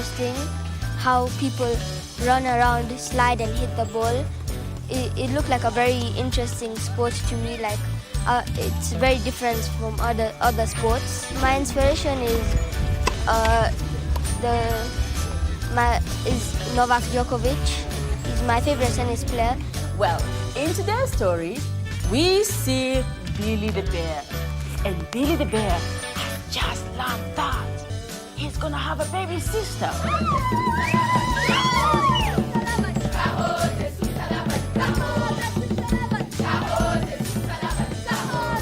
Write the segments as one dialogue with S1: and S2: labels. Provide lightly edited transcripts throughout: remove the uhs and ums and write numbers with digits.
S1: interesting how people run around, slide and hit the ball. It looked like a very interesting sport to me. Like it's very different from other sports. My inspiration is Novak Djokovic. He's my favorite tennis player.
S2: Well, in today's story, we see Billy the Bear. And Billy the Bear has just learned that he's gonna have a baby sister.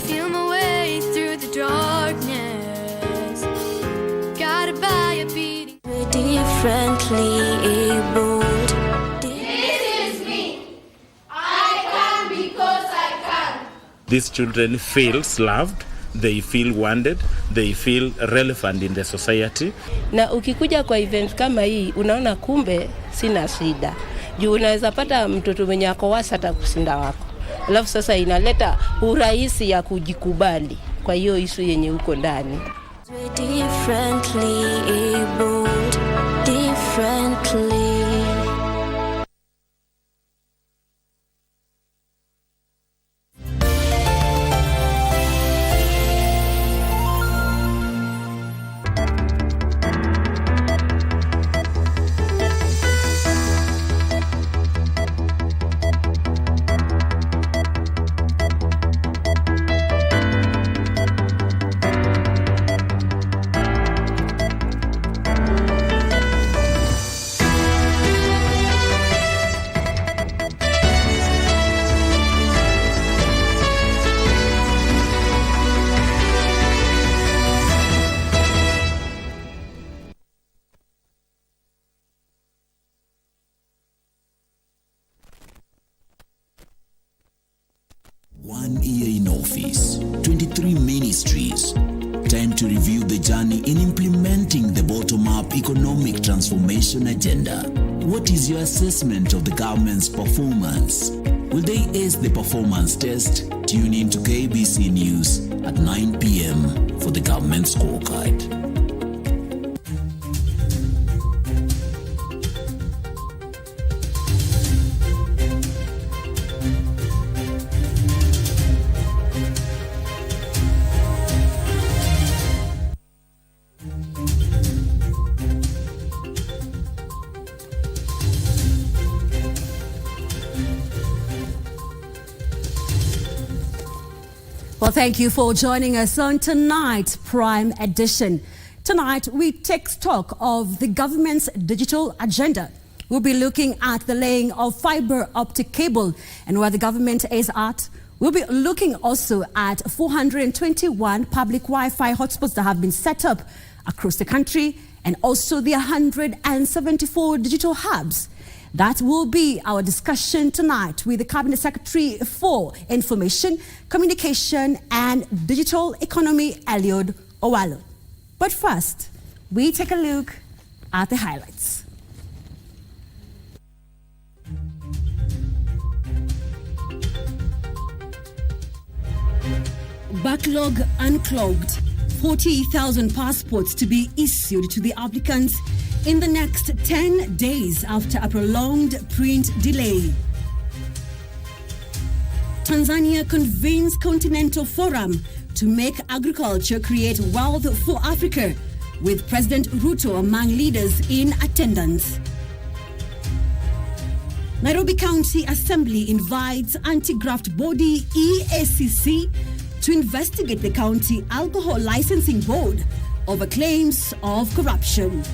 S3: Feel my way through the darkness. Gotta buy a beat. We're differently abled.
S4: These children feel loved, they feel wanted, they feel relevant in the society.
S5: Na ukikuja kwa event kama hii, unaona kumbe sina shida. Juu unaweza pata mtoto mwenye ako wasa hata kusinda wako. Alafu sasa inaleta urahisi ya kujikubali kwa hiyo issue yenye uko ndani.
S3: Differently abled, differently.
S6: One year in office, 23 ministries. Time to review the journey in implementing the bottom-up economic transformation agenda. What is your assessment of the government's performance? Will they ace the performance test? Tune in to KBC News at 9 p.m. for the government scorecard.
S7: Well, thank you for joining us on tonight's Prime Edition. Tonight, we take stock of the government's digital agenda. We'll be looking at the laying of fiber optic cable and where the government is at. We'll be looking also at 421 public Wi-Fi hotspots that have been set up across the country and also the 174 digital hubs. That will be our discussion tonight with the Cabinet Secretary for Information, Communication and Digital Economy, Eliud Owalo. But first, we take a look at the highlights. Backlog unclogged. 40,000 passports to be issued to the applicants in the next 10 days after a prolonged print delay. Tanzania convenes Continental Forum to make agriculture create wealth for Africa, with President Ruto among leaders in attendance. Nairobi County Assembly invites anti-graft body EACC to investigate the county alcohol licensing board over claims of corruption.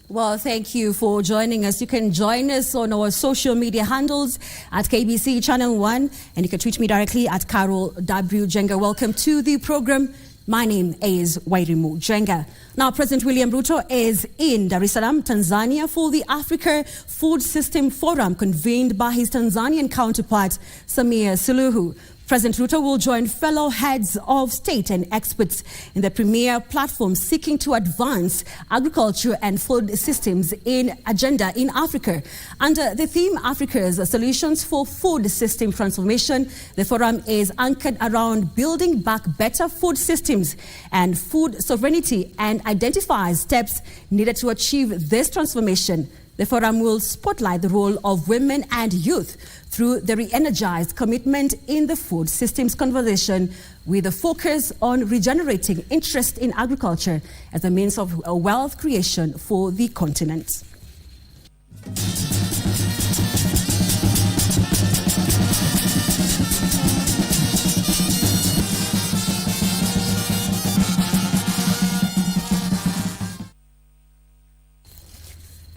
S7: Well, thank you for joining us. You can join us on our social media handles at KBC Channel 1, and you can tweet me directly at Carol W. Njenga. Welcome to the program. My name is Wairimu Njenga. Now, President William Ruto is in Dar es Salaam, Tanzania, for the Africa Food System Forum convened by his Tanzanian counterpart, Samia Suluhu. President Ruto will join fellow heads of state and experts in the premier platform seeking to advance agriculture and food systems in agenda in Africa. Under the theme Africa's Solutions for Food System Transformation, the forum is anchored around building back better food systems and food sovereignty and identifies steps needed to achieve this transformation. The forum will spotlight the role of women and youth through the re-energized commitment in the food systems conversation, with a focus on regenerating interest in agriculture as a means of wealth creation for the continent.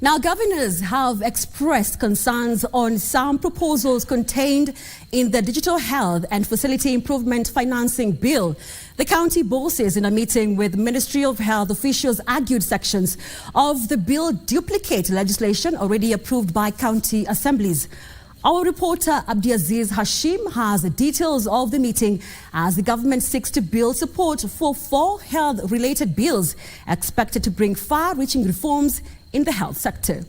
S7: Now, governors have expressed concerns on some proposals contained in the Digital Health and Facility Improvement Financing Bill. The county bosses, in a meeting with Ministry of Health officials, argued sections of the bill duplicate legislation already approved by county assemblies. Our reporter Abdiaziz Hashim has the details of the meeting as the government seeks to build support for 4 health-related bills expected to bring far-reaching reforms in the health sector.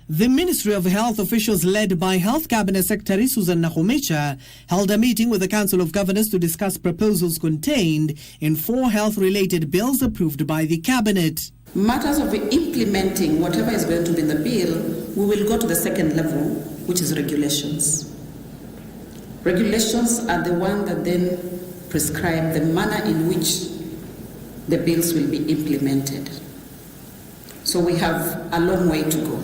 S8: The Ministry of Health officials, led by Health Cabinet Secretary Susan Nakhumicha, held a meeting with the Council of Governors to discuss proposals contained in 4 health-related bills approved by the Cabinet.
S9: Matters of implementing whatever is going to be in the bill, we will go to the second level, which is regulations. Regulations are the one that then prescribe the manner in which the bills will be implemented. So we have a long way to go.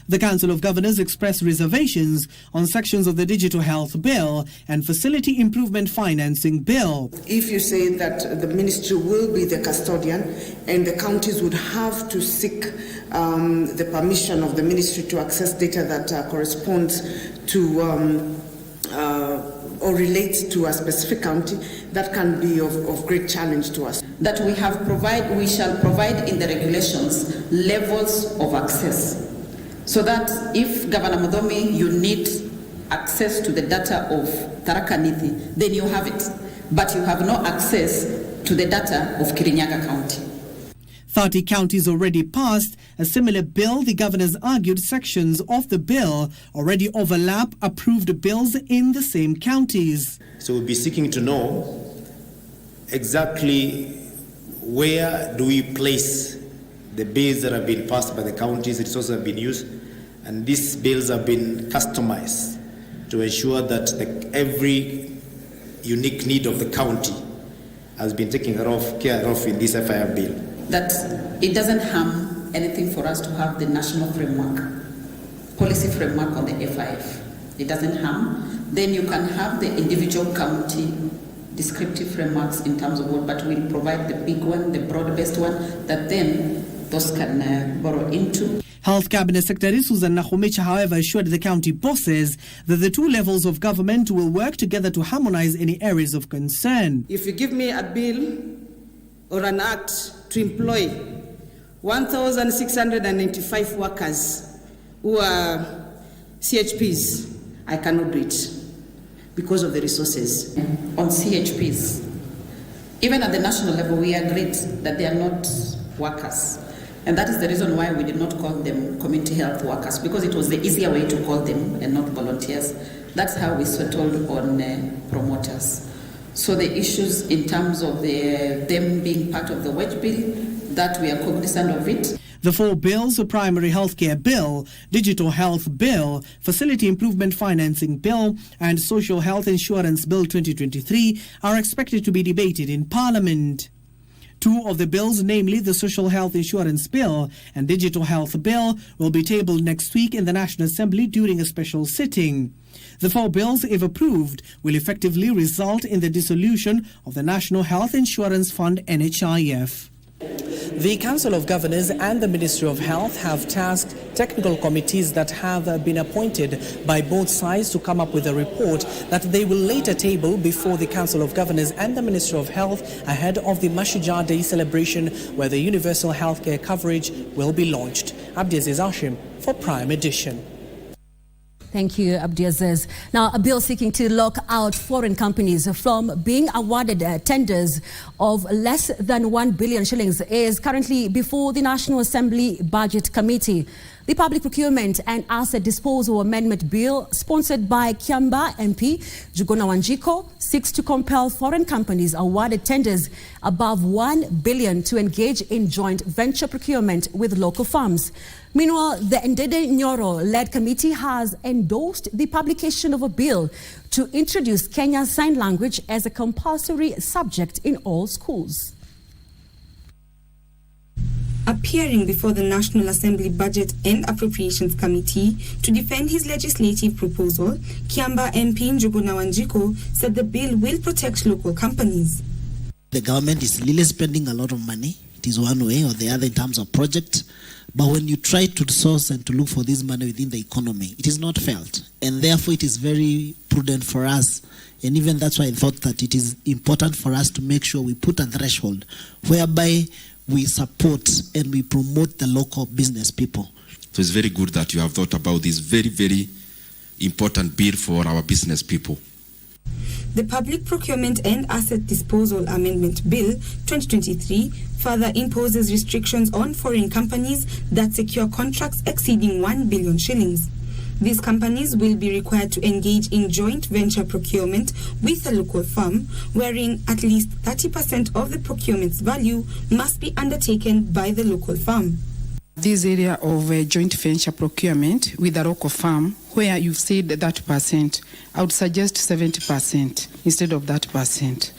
S8: The Council of Governors expressed reservations on sections of the Digital Health Bill and Facility Improvement Financing Bill.
S10: If you say that the ministry will be the custodian and the counties would have to seek the permission of the ministry to access data that corresponds to or relates to a specific county, that can be of great challenge to us.
S9: That we shall provide in the regulations levels of access, so that if Governor Mudomi, you need access to the data of Tharaka Nithi, then you have it, but you have no access to the data of Kirinyaga County.
S8: 30 counties already passed a similar bill. The governors argued sections of the bill already overlap approved bills in the same counties.
S11: So we'll be seeking to know exactly where do we place the bills that have been passed by the counties, resources have been used, and these bills have been customized to ensure that every unique need of the county has been taken care of in this FIR bill.
S9: That it doesn't harm anything for us to have the national framework, policy framework on the FIF. It doesn't harm. Then you can have the individual county descriptive frameworks in terms of what, but we'll provide the big one, the broad-based one, that then those can borrow into.
S8: Health Cabinet Secretary Susan Nakhumicha, however, assured the county bosses that the 2 levels of government will work together to harmonize any areas of concern.
S10: If you give me a bill or an act to employ 1,695 workers who are CHPs, I cannot do it because of the resources.
S9: On CHPs, even at the national level, we agreed that they are not workers. And that is the reason why we did not call them community health workers, because it was the easier way to call them and not volunteers. That's how we settled on promoters. So the issues in terms of them being part of the wage bill, that we are cognizant of it.
S8: The 4 bills, the Primary Healthcare Bill, Digital Health Bill, Facility Improvement Financing Bill, and Social Health Insurance Bill 2023, are expected to be debated in Parliament. 2 of the bills, namely the Social Health Insurance Bill and Digital Health Bill, will be tabled next week in the National Assembly during a special sitting. The 4 bills, if approved, will effectively result in the dissolution of the National Health Insurance Fund, NHIF. The Council of Governors and the Ministry of Health have tasked technical committees that have been appointed by both sides to come up with a report that they will later table before the Council of Governors and the Ministry of Health ahead of the Mashujaa Day celebration, where the universal healthcare coverage will be launched. Abdiaziz Hashim for Prime Edition.
S7: Thank you, Abdiaziz. Now, a bill seeking to lock out foreign companies from being awarded tenders of less than 1 billion shillings is currently before the National Assembly Budget Committee. The Public Procurement and Asset Disposal Amendment Bill, sponsored by Kiamba MP Njuguna Wanjiku, seeks to compel foreign companies awarded tenders above 1 billion to engage in joint venture procurement with local firms. Meanwhile, the Ndede Nyoro-led committee has endorsed the publication of a bill to introduce Kenya's Sign Language as a compulsory subject in all schools.
S12: Appearing before the National Assembly Budget and Appropriations Committee to defend his legislative proposal, Kiamba MP Njuguna Wanjiku said the bill will protect local companies.
S13: The government is really spending a lot of money. It is one way or the other in terms of project. But when you try to source and to look for this money within the economy, it is not felt. And therefore, it is very prudent for us. And even that's why I thought that it is important for us to make sure we put a threshold whereby we support and we promote the local business people.
S14: So it's very good that you have thought about this very, very important bill for our business people.
S12: The Public Procurement and Asset Disposal Amendment Bill 2023 further imposes restrictions on foreign companies that secure contracts exceeding 1 billion shillings. These companies will be required to engage in joint venture procurement with a local firm, wherein at least 30% of the procurement's value must be undertaken by the local firm.
S15: This area of joint venture procurement with a local firm, where you've said that percent, I would suggest 70% instead of that percent.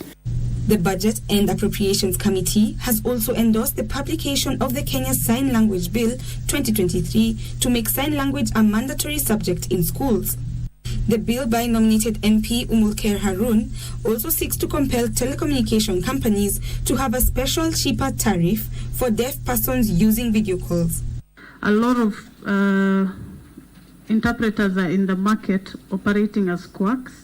S12: The Budget and Appropriations Committee has also endorsed the publication of the Kenya Sign Language Bill 2023 to make sign language a mandatory subject in schools. The bill by nominated MP Umulker Harun also seeks to compel telecommunication companies to have a special cheaper tariff for deaf persons using video calls.
S16: A lot of interpreters are in the market operating as quacks.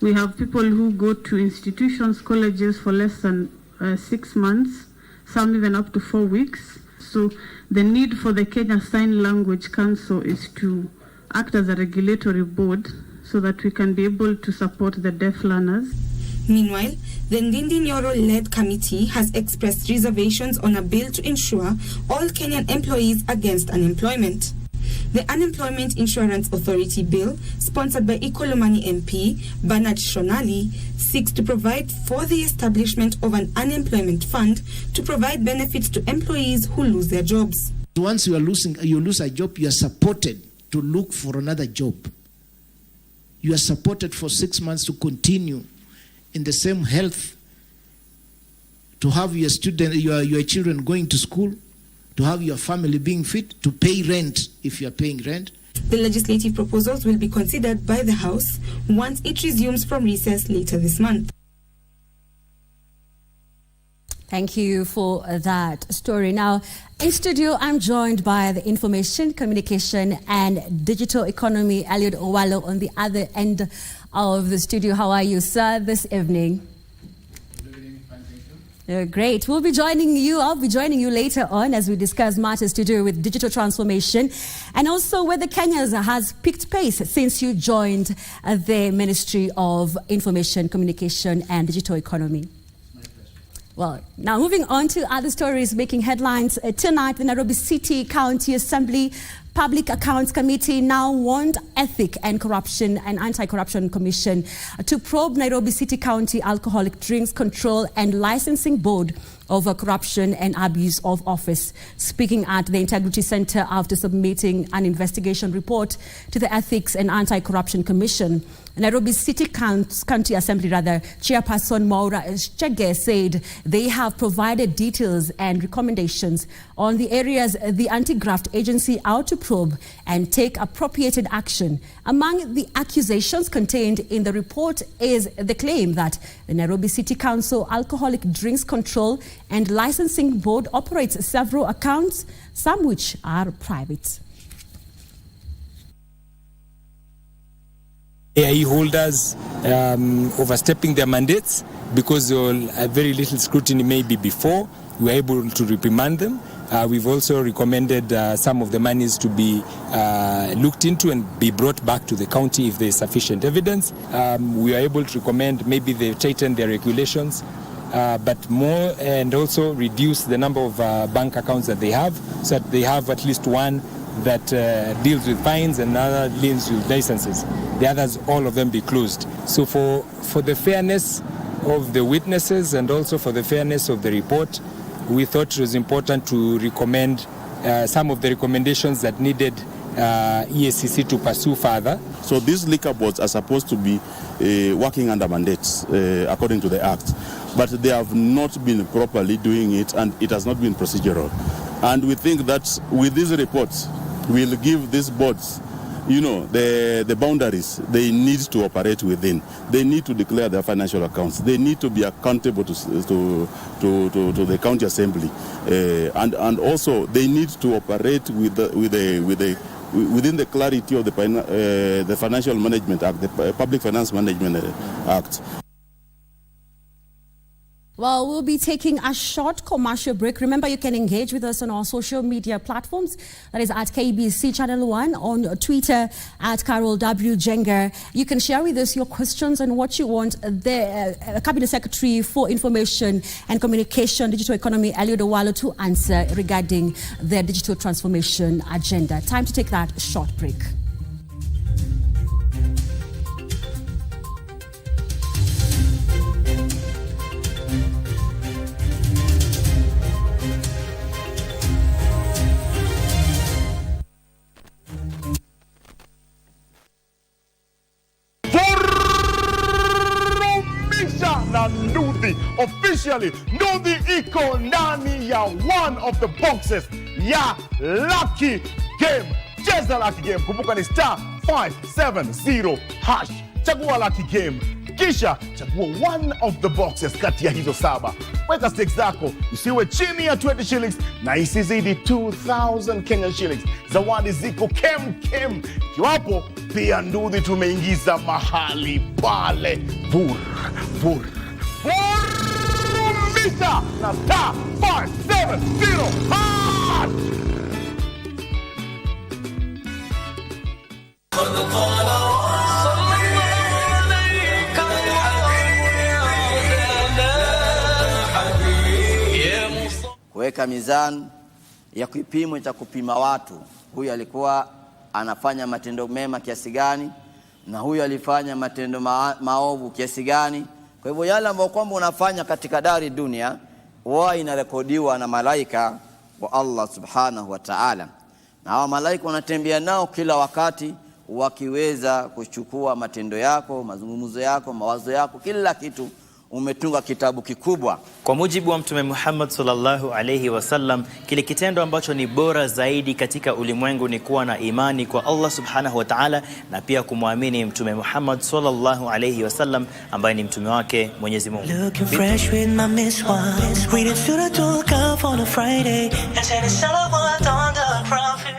S16: We have people who go to institutions, colleges for less than 6 months, some even up to 4 weeks. So the need for the Kenya Sign Language Council is to act as a regulatory board so that we can be able to support the deaf learners.
S12: Meanwhile, the Ndindi Nyoro-led committee has expressed reservations on a bill to insure all Kenyan employees against unemployment. The Unemployment Insurance Authority Bill, sponsored by Ikolomani MP Bernard Shonali, seeks to provide for the establishment of an unemployment fund to provide benefits to employees who lose their jobs.
S13: Once you lose a job, you are supported to look for another job. You are supported for 6 months to continue in the same health, to have your children going to school, to have your family being fit, to pay rent if you are paying rent.
S12: The legislative proposals will be considered by the House once it resumes from recess later this month.
S7: Thank you for that story. Now, in studio, I'm joined by the Information, Communication and Digital Economy, Eliud Owalo, on the other end of the studio. How are you, sir, this evening? Great. We'll be joining you. I'll be joining you later on as we discuss matters to do with digital transformation and also whether Kenya has picked pace since you joined the Ministry of Information, Communication and Digital Economy. Well, now moving on to other stories making headlines. Tonight, the Nairobi City County Assembly Public Accounts Committee now warned Ethic and Corruption and Anti-Corruption Commission to probe Nairobi City County Alcoholic Drinks Control and Licensing Board over corruption and abuse of office. Speaking at the Integrity Center after submitting an investigation report to the Ethics and Anti-Corruption Commission, Nairobi City County Assembly Chairperson Maura Chege said they have provided details and recommendations on the areas the anti-graft agency ought to probe and take appropriate action. Among the accusations contained in the report is the claim that the Nairobi City Council Alcoholic Drinks Control and Licensing Board operates several accounts, some which are private.
S17: AIE holders overstepping their mandates because very little scrutiny maybe before. We were able to reprimand them. We've also recommended some of the monies to be looked into and be brought back to the county if there is sufficient evidence. We are able to recommend maybe they tighten their regulations, but more, and also reduce the number of bank accounts that they have, so that they have at least one that deals with fines and another deals with licenses. The others, all of them be closed. So for the fairness of the witnesses and also for the fairness of the report, we thought it was important to recommend some of the recommendations that needed EACC to pursue further.
S18: So these liquor boards are supposed to be working under mandates according to the Act, but they have not been properly doing it, and it has not been procedural. And we think that with these reports, we'll give these boards, the boundaries they need to operate within. They need to declare their financial accounts. They need to be accountable to the county assembly, and also they need to operate within the clarity of the Financial Management Act, the Public Finance Management Act.
S7: Well, we'll be taking a short commercial break. Remember, you can engage with us on our social media platforms. That is at KBC Channel 1, on Twitter at Carol W. Njenga. You can share with us your questions and what you want the Cabinet Secretary for Information and Communication, Digital Economy, Eliud Owalo, to answer regarding their digital transformation agenda. Time to take that short break.
S19: Officially, Nudhi iko ndani ya one of the boxes ya Lucky Game. Cheza Lucky Game. Kumbuka ni *570#. Chagua Lucky Game. Kisha chagua one of the boxes kati ya hizo 7. Weka stakes zako, usiwe chini ya 20 shillings na isizidi 2,000 Kenyan shillings. Zawadi ziko kem. Kiwapo pia Nudhi tumeingiza mahali pale. Vur Mita na *570#.
S20: Kuweka mizani ya kipimo cha kupima watu. Huyu alikuwa anafanya matendo mema kiasi gani na huyu alifanya matendo maovu kiasi gani. Kwa hivyo yale ambayo kwamba unafanya katika dari dunia huwa inarekodiwa na malaika wa Allah subhanahu wa ta'ala, na hawa malaika wanatembea nao kila wakati wakiweza kuchukua matendo yako, mazungumzo yako, mawazo yako, kila kitu. Umetunga kitabu kikubwa.
S21: Kwa mujibu wa Mtume Muhammad sallallahu alayhi wasallam, kile kitendo ambacho ni bora zaidi katika ulimwengu ni kuwa na imani kwa Allah subhanahu wa ta'ala na pia kumwamini Mtume Muhammad sallallahu alayhi wasallam ambaye ni mtume wake Mwenyezi Mungu.
S22: Looking fresh with my Miss One, reading through the book of on a Friday and saying salawat on the Prophet.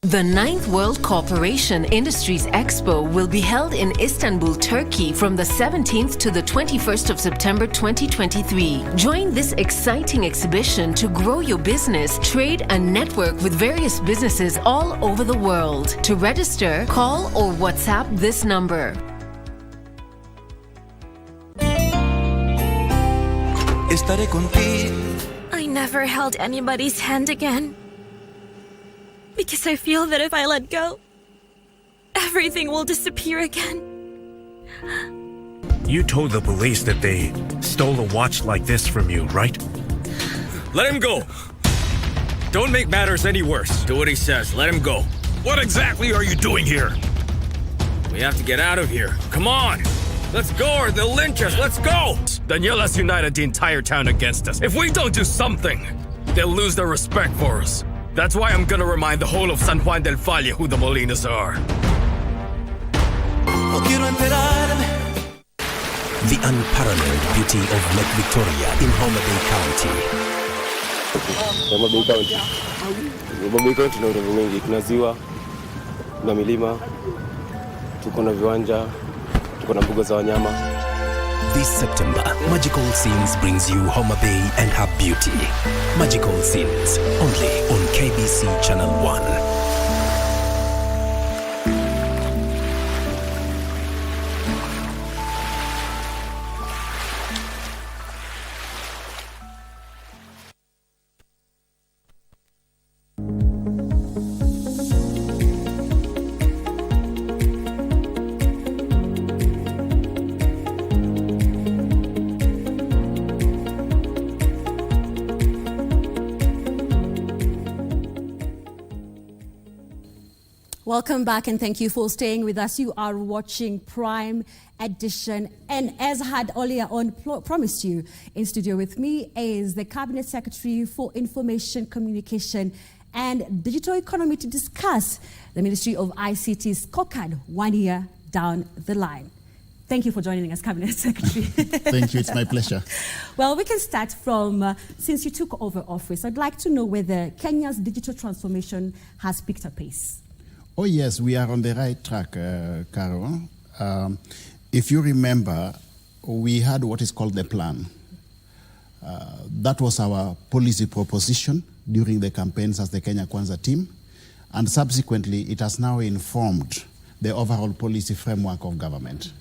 S23: The 9th World Cooperation Industries Expo will be held in Istanbul, Turkey from the 17th to the 21st of September 2023. Join this exciting exhibition to grow your business, trade and network with various businesses all over the world. To register, call or WhatsApp this number.
S3: I never held anybody's hand again. Because I feel that if I let go, everything will disappear again.
S24: You told the police that they stole a watch like this from you, right?
S25: Let him go. Don't make matters any worse. Do what he says. Let him go.
S24: What exactly are you doing here?
S25: We have to get out of here. Come on. Let's go or they'll lynch us. Let's go.
S24: Daniela's united the entire town against us.
S25: If we don't do something, they'll lose their respect for us. That's why I'm gonna remind the whole of San Juan del Valle who the Molinas are.
S26: The unparalleled beauty of Lake Victoria in Homa Bay County.
S1: Homa Bay County. Homa Bay County na urembo mingi, kuna ziwa, kuna milima, tuko na viwanja, tuko na mbuga za wanyama.
S2: This September, Magical Scenes brings you Homa Bay and her beauty. Magical Scenes, only on KBC Channel 1.
S7: Welcome back and thank you for staying with us. You are watching Prime Edition, and as I had earlier on promised you, in studio with me is the Cabinet Secretary for Information, Communication and Digital Economy to discuss the Ministry of ICT's scorecard 1 year down the line. Thank you for joining us, Cabinet Secretary.
S4: Thank you, it's my pleasure.
S7: Well, we can start from, since you took over office, I'd like to know whether Kenya's digital transformation has picked up pace.
S4: Oh yes, we are on the right track, Caro. If you remember, we had what is called the plan. That was our policy proposition during the campaigns as the Kenya Kwanza team, and subsequently it has now informed the overall policy framework of government.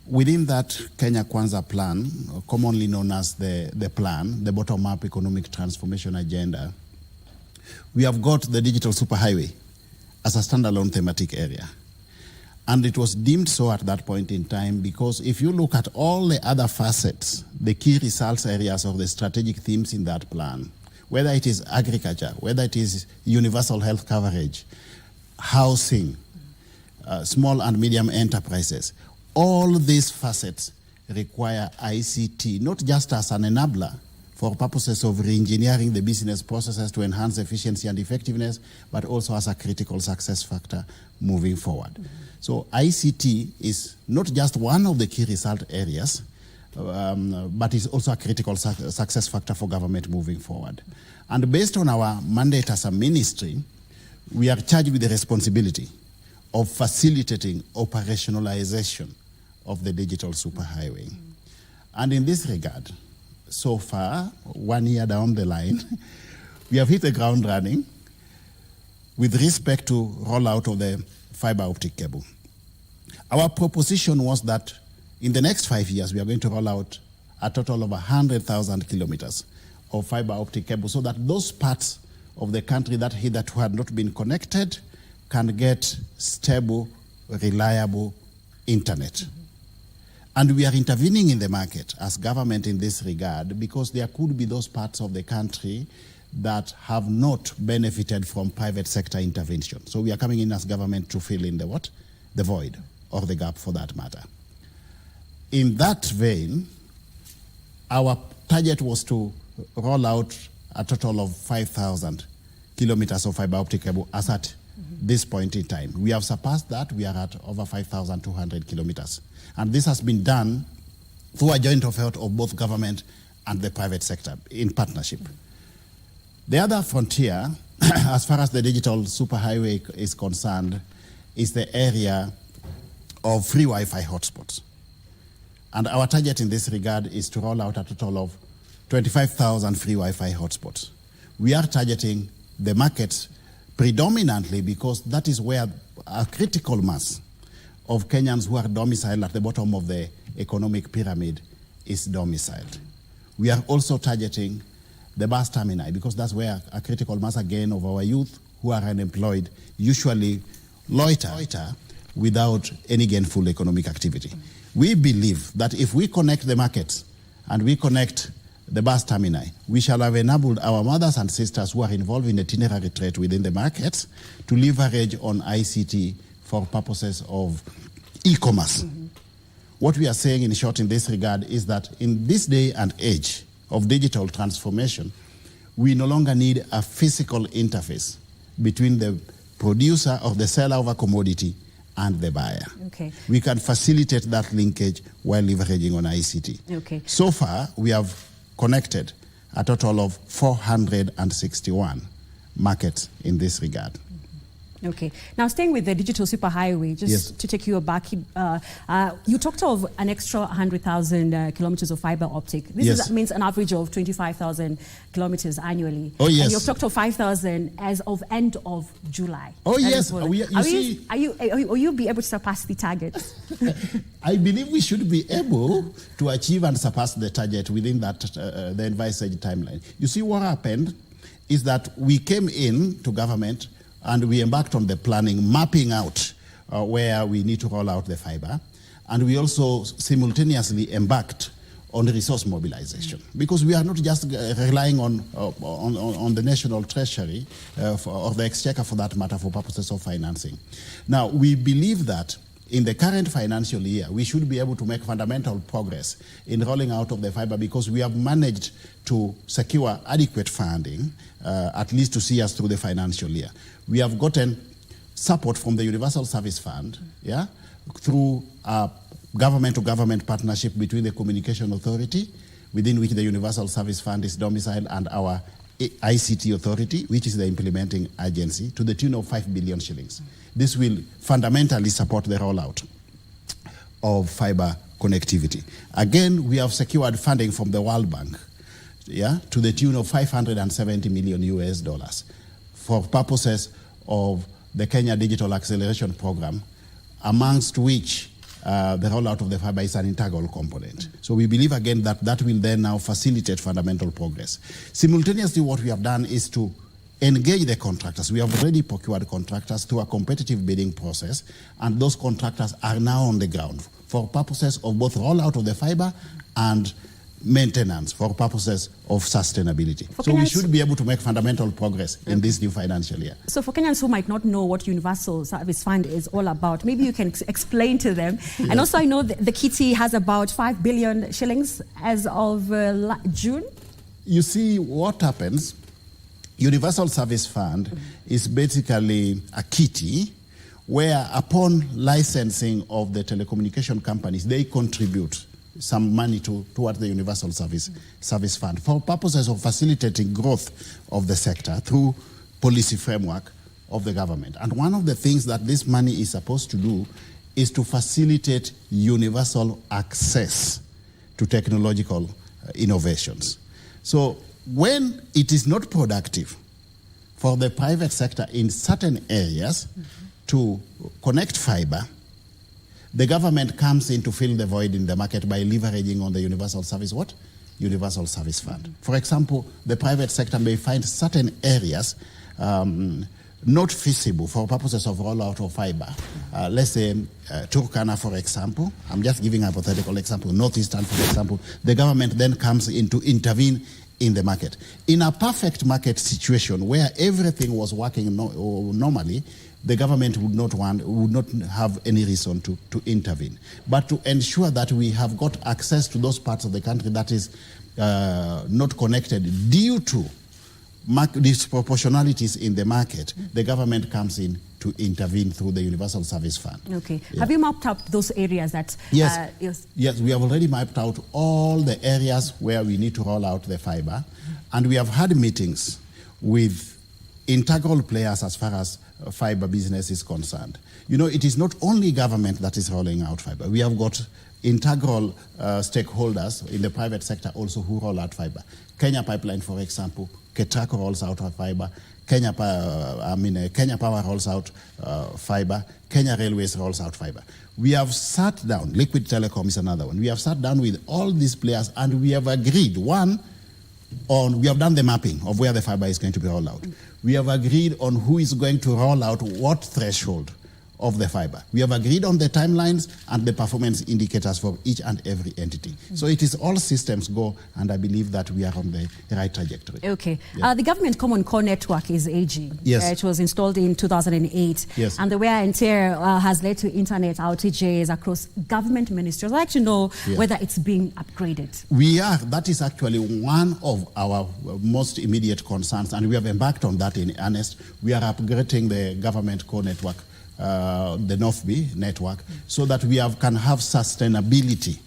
S4: Within that Kenya Kwanza plan, commonly known as the plan, the bottom-up economic transformation agenda, we have got the digital superhighway as a standalone thematic area. And it was deemed so at that point in time because if you look at all the other facets, the key results areas of the strategic themes in that plan, whether it is agriculture, whether it is universal health coverage, housing, small and medium enterprises, all these facets require ICT, not just as an enabler for purposes of re-engineering the business processes to enhance efficiency and effectiveness, but also as a critical success factor moving forward. So ICT is not just one of the key result areas, but is also a critical success factor for government moving forward. And based on our mandate as a ministry, we are charged with the responsibility of facilitating operationalization of the digital superhighway. And in this regard, so far, 1 year down the line, we have hit the ground running with respect to rollout of the fiber optic cable. Our proposition was that in the next 5 years, we are going to roll out a total of 100,000 kilometers of fiber optic cable so that those parts of the country that hitherto had not been connected can get stable, reliable internet. And we are intervening in the market as government in this regard because there could be those parts of the country that have not benefited from private sector intervention. So we are coming in as government to fill in the what? The void or the gap for that matter. In that vein, our target was to roll out a total of 5,000 kilometers of fiber optic cable as at this point in time. We have surpassed that. We are at over 5,200 kilometers. And this has been done through a joint effort of both government and the private sector in partnership. The other frontier, as far as the digital superhighway is concerned, is the area of free Wi-Fi hotspots. And our target in this regard is to roll out a total of 25,000 free Wi-Fi hotspots. We are targeting the markets predominantly because that is where a critical mass of Kenyans who are domiciled at the bottom of the economic pyramid is domiciled. We are also targeting the bus terminal because that's where a critical mass again of our youth who are unemployed usually loiter without any gainful economic activity. We believe that if we connect the markets and we connect the bus terminal, we shall have enabled our mothers and sisters who are involved in itinerary trade within the markets to leverage on ICT for purposes of e-commerce. What we are saying in short in this regard is that in this day and age of digital transformation, we no longer need a physical interface between the producer or the seller of a commodity and the buyer.
S7: Okay.
S4: We can facilitate that linkage while leveraging on ICT.
S7: Okay.
S4: So far, we have connected a total of 461 markets in this regard.
S7: Okay. Now, staying with the digital superhighway, just to take you back, you talked of an extra 100,000 kilometers of fiber optic. This means an average of 25,000 kilometers annually.
S4: Oh, yes.
S7: And you've talked of 5,000 as of end of July.
S4: Oh, yes.
S7: Will you be able to surpass the target?
S4: I believe we should be able to achieve and surpass the target within that the envisaged timeline. You see, what happened is that we came in to government and we embarked on the planning, mapping out where we need to roll out the fiber. And we also simultaneously embarked on resource mobilization, because we are not just relying on the national treasury or the exchequer for that matter for purposes of financing. Now, we believe that in the current financial year, we should be able to make fundamental progress in rolling out of the fiber, because we have managed to secure adequate funding, at least to see us through the financial year. We have gotten support from the Universal Service Fund, through a government-to-government partnership between the Communication Authority, within which the Universal Service Fund is domiciled, and our ICT Authority, which is the implementing agency, to the tune of 5 billion shillings. This will fundamentally support the rollout of fiber connectivity. Again, we have secured funding from the World Bank, to the tune of $570 million US for purposes of the Kenya Digital Acceleration Program, amongst which the rollout of the fiber is an integral component. So we believe again that that will then now facilitate fundamental progress. Simultaneously, what we have done is to engage the contractors. We have already procured contractors through a competitive bidding process, and those contractors are now on the ground for purposes of both rollout of the fiber and maintenance, for purposes of sustainability. So we should be able to make fundamental progress in this new financial year.
S7: So for Kenyans who might not know what Universal Service Fund is all about, maybe you can explain to them. Yes. And also I know the kitty has about 5 billion shillings as of June.
S4: You see, what happens, Universal Service Fund is basically a kitty where upon licensing of the telecommunication companies, they contribute some money towards the Universal Service Fund for purposes of facilitating growth of the sector through policy framework of the government. And one of the things that this money is supposed to do is to facilitate universal access to technological innovations. So when it is not productive for the private sector in certain areas to connect fiber, the government comes in to fill the void in the market by leveraging on the Universal Service Fund. For example, the private sector may find certain areas not feasible for purposes of rollout of fiber. Let's say Turkana, for example. I'm just giving a hypothetical example. Northeastern, for example. The government then comes in to intervene in the market. In a perfect market situation where everything was working normally, the government would not have any reason to intervene. But to ensure that we have got access to those parts of the country that is not connected due to disproportionalities in the market, the government comes in to intervene through the Universal Service Fund.
S7: Okay. Yeah. Have you mapped out those areas that...
S4: Yes, we have already mapped out all the areas where we need to roll out the fiber, and we have had meetings with integral players as far as fiber business is concerned. You know, it is not only government that is rolling out fiber. We have got integral stakeholders in the private sector also who roll out fiber. Kenya Pipeline, for example, Ketraco rolls out fiber. Kenya Power rolls out fiber. Kenya Railways rolls out fiber. We have sat down, Liquid Telecom is another one. We have sat down with all these players and we have agreed, we have done the mapping of where the fiber is going to be rolled out. We have agreed on who is going to roll out what threshold of the fiber. We have agreed on the timelines and the performance indicators for each and every entity. So it is all systems go, and I believe that we are on the right trajectory.
S7: Okay. Yeah. The government common core network is aging.
S4: Yes.
S7: It was installed in 2008.
S4: Yes.
S7: And the wear and tear has led to internet outages across government ministries. I'd like to know whether it's being upgraded.
S4: That is actually one of our most immediate concerns, and we have embarked on that in earnest. We are upgrading the government core network, the North B network, so that we can have sustainability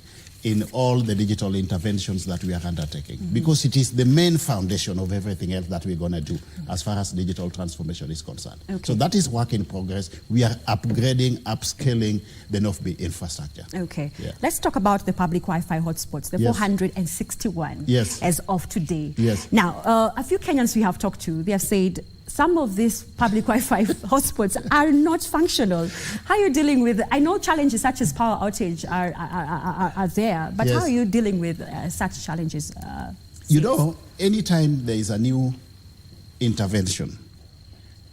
S4: in all the digital interventions that we are undertaking, because it is the main foundation of everything else that we're going to do as far as digital transformation is concerned.
S7: Okay.
S4: So that is work in progress. We are upgrading, upscaling the North Bay infrastructure.
S7: Okay.
S4: Yeah.
S7: Let's talk about the public Wi-Fi hotspots, the
S4: Yes.
S7: 461
S4: Yes.
S7: as of today.
S4: Yes.
S7: Now, a few Kenyans we have talked to, they have said some of these public Wi-Fi hotspots are not functional. How are you dealing with, I know challenges such as power outage are there, but
S4: Yes.
S7: how are you dealing with such challenges?
S4: You know, anytime there is a new intervention,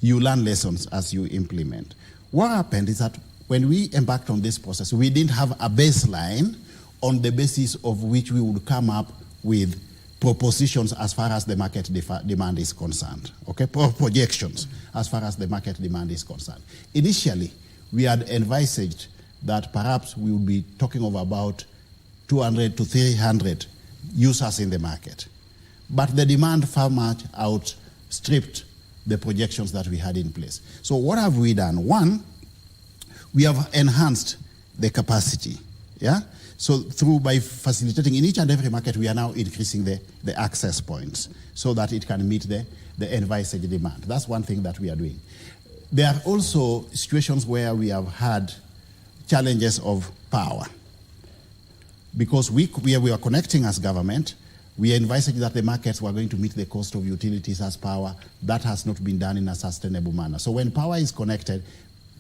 S4: you learn lessons as you implement. What happened is that when we embarked on this process, we didn't have a baseline on the basis of which we would come up with propositions as far as the market demand is concerned, okay? Projections as far as the market demand is concerned. Initially, we had envisaged that perhaps we would be talking of about 200 to 300 users in the market. But the demand far much outstripped the projections that we had in place. So what have we done? One, we have enhanced the capacity, yeah? So by facilitating in each and every market, we are now increasing the access points so that it can meet the envisaged demand. That's one thing that we are doing. There are also situations where we have had challenges of power. Because we are connecting as government, we envisaged that the markets were going to meet the cost of utilities as power. That has not been done in a sustainable manner. So when power is connected,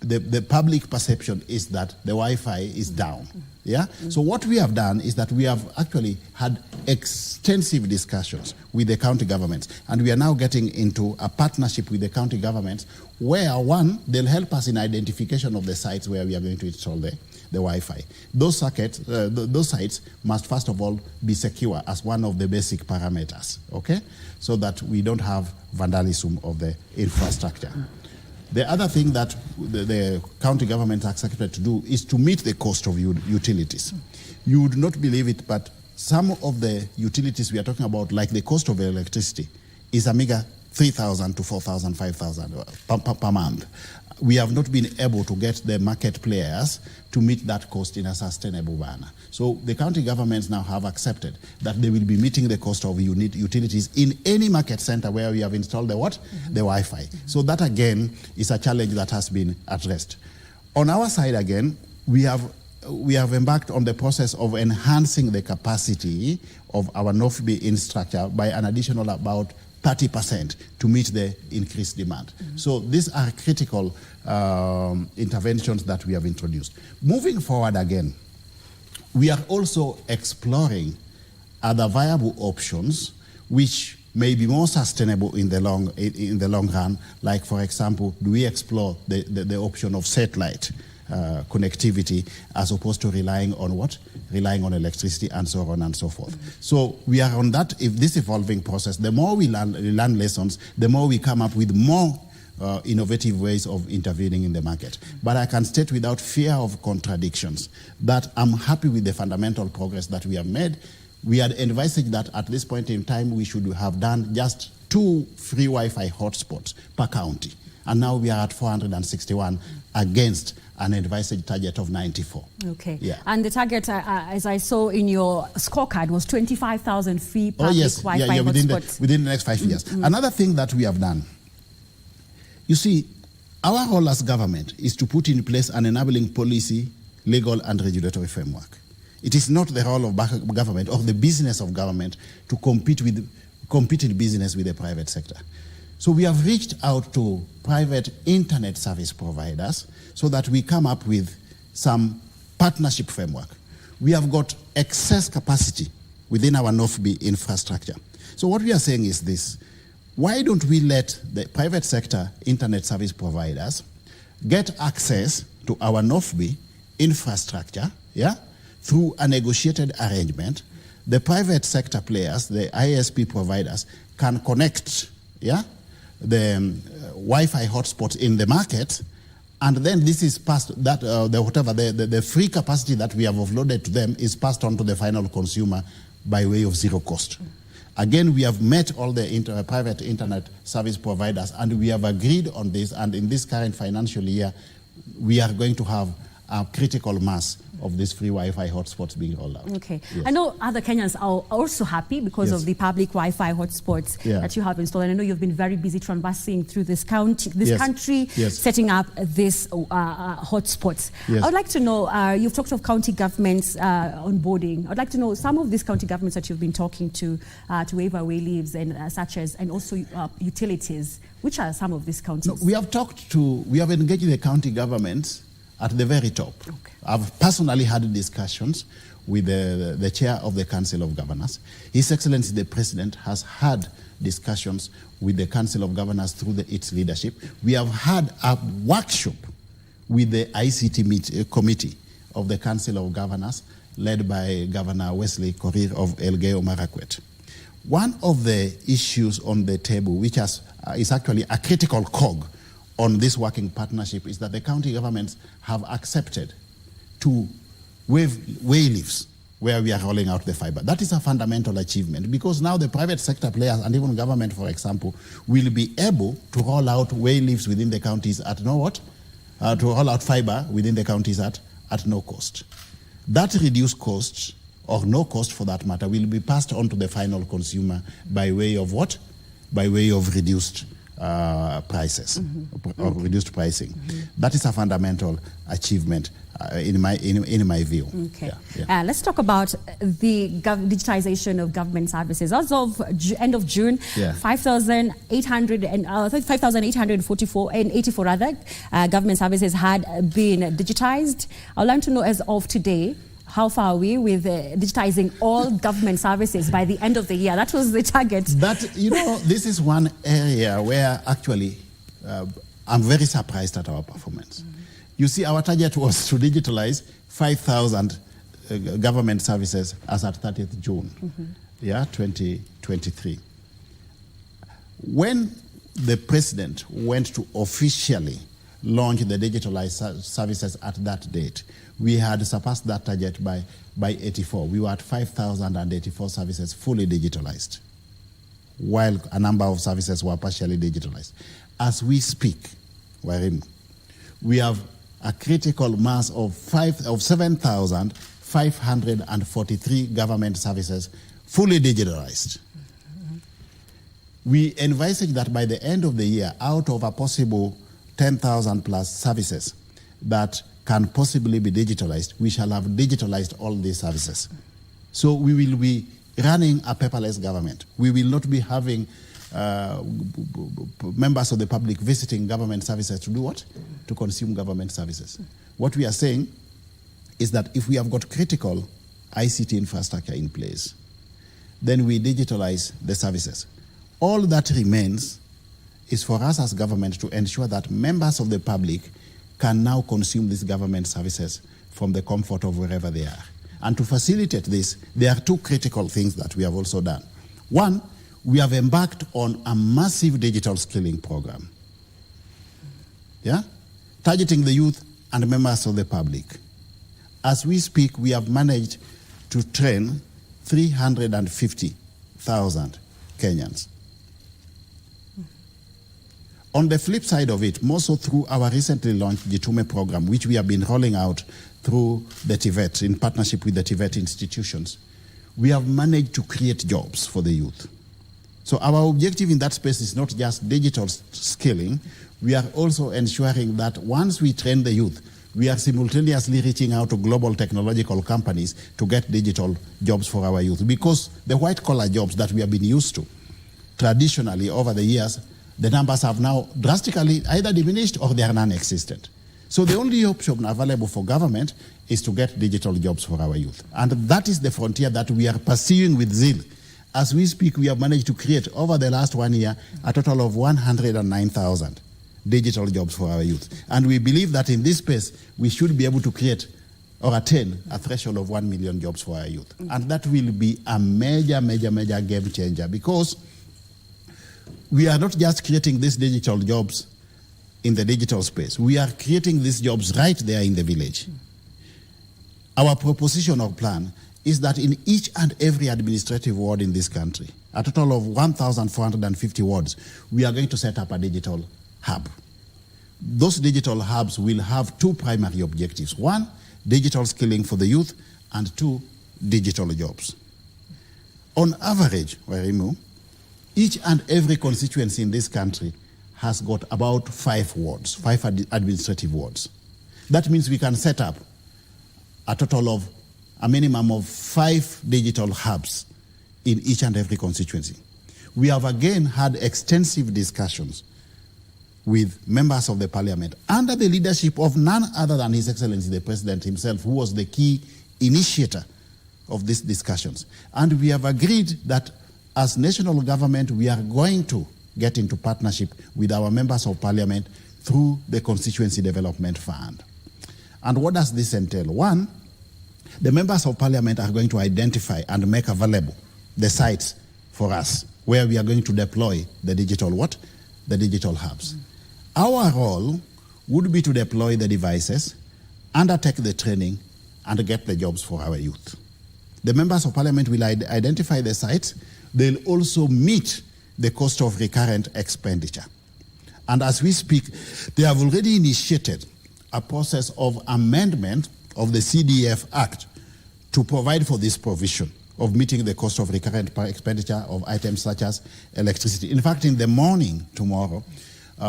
S4: the public perception is that the Wi-Fi is down. Yeah? So what we have done is that we have actually had extensive discussions with the county governments, and we are now getting into a partnership with the county governments where, one, they'll help us in identification of the sites where we are going to install the Wi-Fi. Those sites must first of all be secure as one of the basic parameters, okay? So that we don't have vandalism of the infrastructure. The other thing that the county government are expected to do is to meet the cost of utilities. You would not believe it, but some of the utilities we are talking about, like the cost of electricity, is a meager 3,000 to 4,000, 5,000 per month. We have not been able to get the market players to meet that cost in a sustainable manner. So the county governments now have accepted that they will be meeting the cost of utilities in any market center where we have installed the what? The Wi-Fi. So that again is a challenge that has been addressed. On our side again, we have embarked on the process of enhancing the capacity of our North Bay infrastructure by an additional about 30% to meet the increased demand. So these are critical interventions that we have introduced. Moving forward again, we are also exploring other viable options which may be more sustainable in the long run. Like, for example, do we explore the option of satellite connectivity as opposed to relying on what? Relying on electricity and so on and so forth. So we are on that, if this evolving process, the more we learn lessons, the more we come up with more innovative ways of intervening in the market. But I can state without fear of contradictions that I'm happy with the fundamental progress that we have made. We had envisaged that at this point in time we should have done just 2 free Wi-Fi hotspots per county. And now we are at 461 against an envisaged target of 94.
S7: Okay.
S4: Yeah.
S7: And the target, as I saw in your scorecard, was 25,000 free public Wi-Fi hotspots.
S4: Within the next 5 years. Another thing that we have done, you see, our role as government is to put in place an enabling policy, legal and regulatory framework. It is not the role of government or the business of government to compete in business with the private sector. So we have reached out to private internet service providers so that we come up with some partnership framework. We have got excess capacity within our North Bay infrastructure. So what we are saying is this: why don't we let the private sector internet service providers get access to our North Bay infrastructure, yeah, through a negotiated arrangement? The private sector players, the ISP providers, can connect, yeah, the Wi-Fi hotspots in the market, and then this is passed, the free capacity that we have offloaded to them is passed on to the final consumer by way of zero cost. Again, we have met all the private internet service providers, and we have agreed on this, and in this current financial year, we are going to have a critical mass of these free Wi-Fi hotspots being rolled out.
S7: Okay.
S4: Yes.
S7: I know other Kenyans are also happy because
S4: Yes.
S7: of the public Wi-Fi hotspots that you have installed. And I know you've been very busy canvassing through this country, setting up this hotspots.
S4: Yes.
S7: I would like to know, you've talked of county governments onboarding. I'd like to know some of these county governments that you've been talking to waive away leaves and such as, and also utilities. Which are some of these counties?
S4: No, we have engaged the county governments at the very top. Okay. I've personally had discussions with the chair of the Council of Governors. His Excellency the President has had discussions with the Council of Governors through its leadership. We have had a workshop with the ICT committee of the Council of Governors led by Governor Wesley Korir of Elgeyo Marakwet. One of the issues on the table, which is actually a critical cog on this working partnership, is that the county governments have accepted to waive leaves where we are rolling out the fiber. That is a fundamental achievement because now the private sector players and even government, for example, will be able to roll out leaves within the counties at to roll out fiber within the counties at no cost. That reduced costs, or no cost for that matter, will be passed on to the final consumer by way of what? By way of reduced prices or reduced pricing. That is a fundamental achievement in my view.
S7: Okay. Let's talk about the digitization of government services. As of end of June, 5,844 and 84 other government services had been digitized. I'd like to know, as of today, how far are we with digitizing all government services by the end of the year? That was the target.
S4: This is one area where actually I'm very surprised at our performance. You see, our target was to digitalize 5,000 government services as at 30th June, 2023. When the president went to officially launch the digitalized services at that date, we had surpassed that target by 84. We were at 5,084 services fully digitalized, while a number of services were partially digitalized. As we speak, we have a critical mass of 7,543 government services fully digitalized. We envisage that by the end of the year, out of a possible 10,000 plus services that can possibly be digitalized, we shall have digitalized all these services. So we will be running a paperless government. We will not be having members of the public visiting government services to do what? To consume government services. What we are saying is that if we have got critical ICT infrastructure in place, then we digitalize the services. All that remains is for us as government to ensure that members of the public can now consume these government services from the comfort of wherever they are. And to facilitate this, there are two critical things that we have also done. One, we have embarked on a massive digital skilling program, targeting the youth and members of the public. As we speak, we have managed to train 350,000 Kenyans. On the flip side of it, more so through our recently launched Jitume program, which we have been rolling out through the TVET, in partnership with the TVET institutions, we have managed to create jobs for the youth. So our objective in that space is not just digital skilling, we are also ensuring that once we train the youth, we are simultaneously reaching out to global technological companies to get digital jobs for our youth. Because the white-collar jobs that we have been used to traditionally over the years, the numbers have now drastically either diminished or they are non-existent. So the only option available for government is to get digital jobs for our youth. And that is the frontier that we are pursuing with zeal. As we speak, we have managed to create over the last 1 year a total of 109,000 digital jobs for our youth. And we believe that in this space, we should be able to create or attain a threshold of 1 million jobs for our youth. And that will be a major, major, major game changer, because we are not just creating these digital jobs in the digital space. We are creating these jobs right there in the village. Our proposition or plan is that in each and every administrative ward in this country, a total of 1,450 wards, we are going to set up a digital hub those digital hubs will have two primary objectives. One, digital skilling for the youth, and two, digital jobs. On average, Wairimu, each and every constituency in this country has got about 5 wards, 5 administrative wards. That means we can set up a total of a minimum of 5 digital hubs in each and every constituency. We have again had extensive discussions with members of the parliament under the leadership of none other than His Excellency the President himself, who was the key initiator of these discussions. And we have agreed that as national government, we are going to get into partnership with our members of parliament through the Constituency Development Fund. And what does this entail? One, the members of parliament are going to identify and make available the sites for us where we are going to deploy the digital what? The digital hubs. Our role would be to deploy the devices, undertake the training, and get the jobs for our youth. The members of parliament will identify the sites. They'll also meet the cost of recurrent expenditure. And as we speak, they have already initiated a process of amendment of the CDF Act to provide for this provision of meeting the cost of recurrent expenditure of items such as electricity. In fact, in the morning tomorrow, we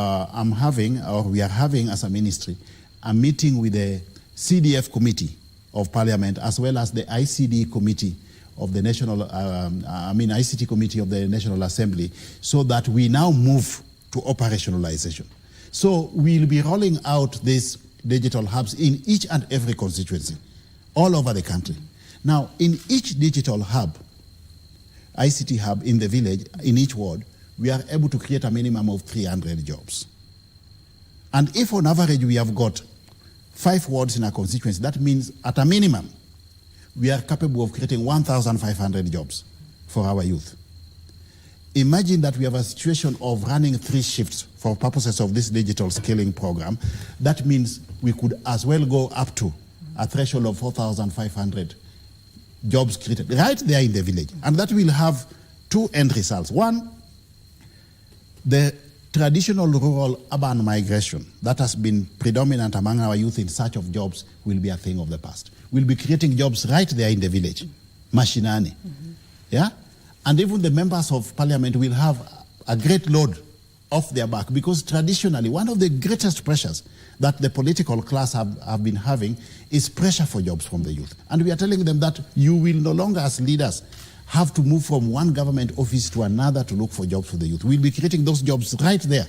S4: are having as a ministry a meeting with the CDF Committee of Parliament as well as the ICD Committee of the ICT Committee of the National Assembly, so that we now move to operationalization. So we'll be rolling out these digital hubs in each and every constituency all over the country. Now, in each digital hub, ICT hub in the village, in each ward, we are able to create a minimum of 300 jobs. And if on average we have got 5 wards in a constituency, that means at a minimum, we are capable of creating 1,500 jobs for our youth. Imagine that we have a situation of running 3 shifts for purposes of this digital scaling program. That means we could as well go up to a threshold of 4,500 jobs created right there in the village. And that will have 2 end results. One, the traditional rural-urban migration that has been predominant among our youth in search of jobs will be a thing of the past. We'll be creating jobs right there in the village, mashinani. Yeah? And even the members of parliament will have a great load off their back, because traditionally one of the greatest pressures that the political class have been having is pressure for jobs from the youth. And we are telling them that you will no longer, as leaders, have to move from one government office to another to look for jobs for the youth. We'll be creating those jobs right there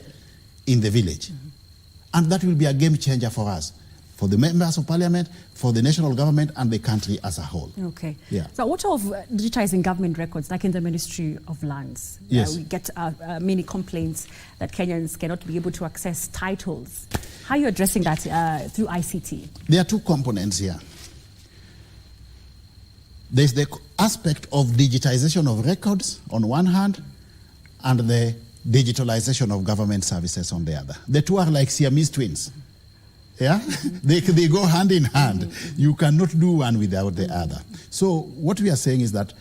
S4: in the village. And that will be a game changer for us, for the members of parliament, for the national government, and the country as a whole.
S7: Okay.
S4: Yeah.
S7: So what of digitizing government records, like in the Ministry of Lands?
S4: Yes.
S7: We get many complaints that Kenyans cannot be able to access titles. How are you addressing that through ICT?
S4: There are 2 components here. There's the aspect of digitization of records on one hand, and the digitalization of government services on the other. The 2 are like Siamese twins. Yeah? They go hand in hand. You cannot do one without the other. So what we are saying is that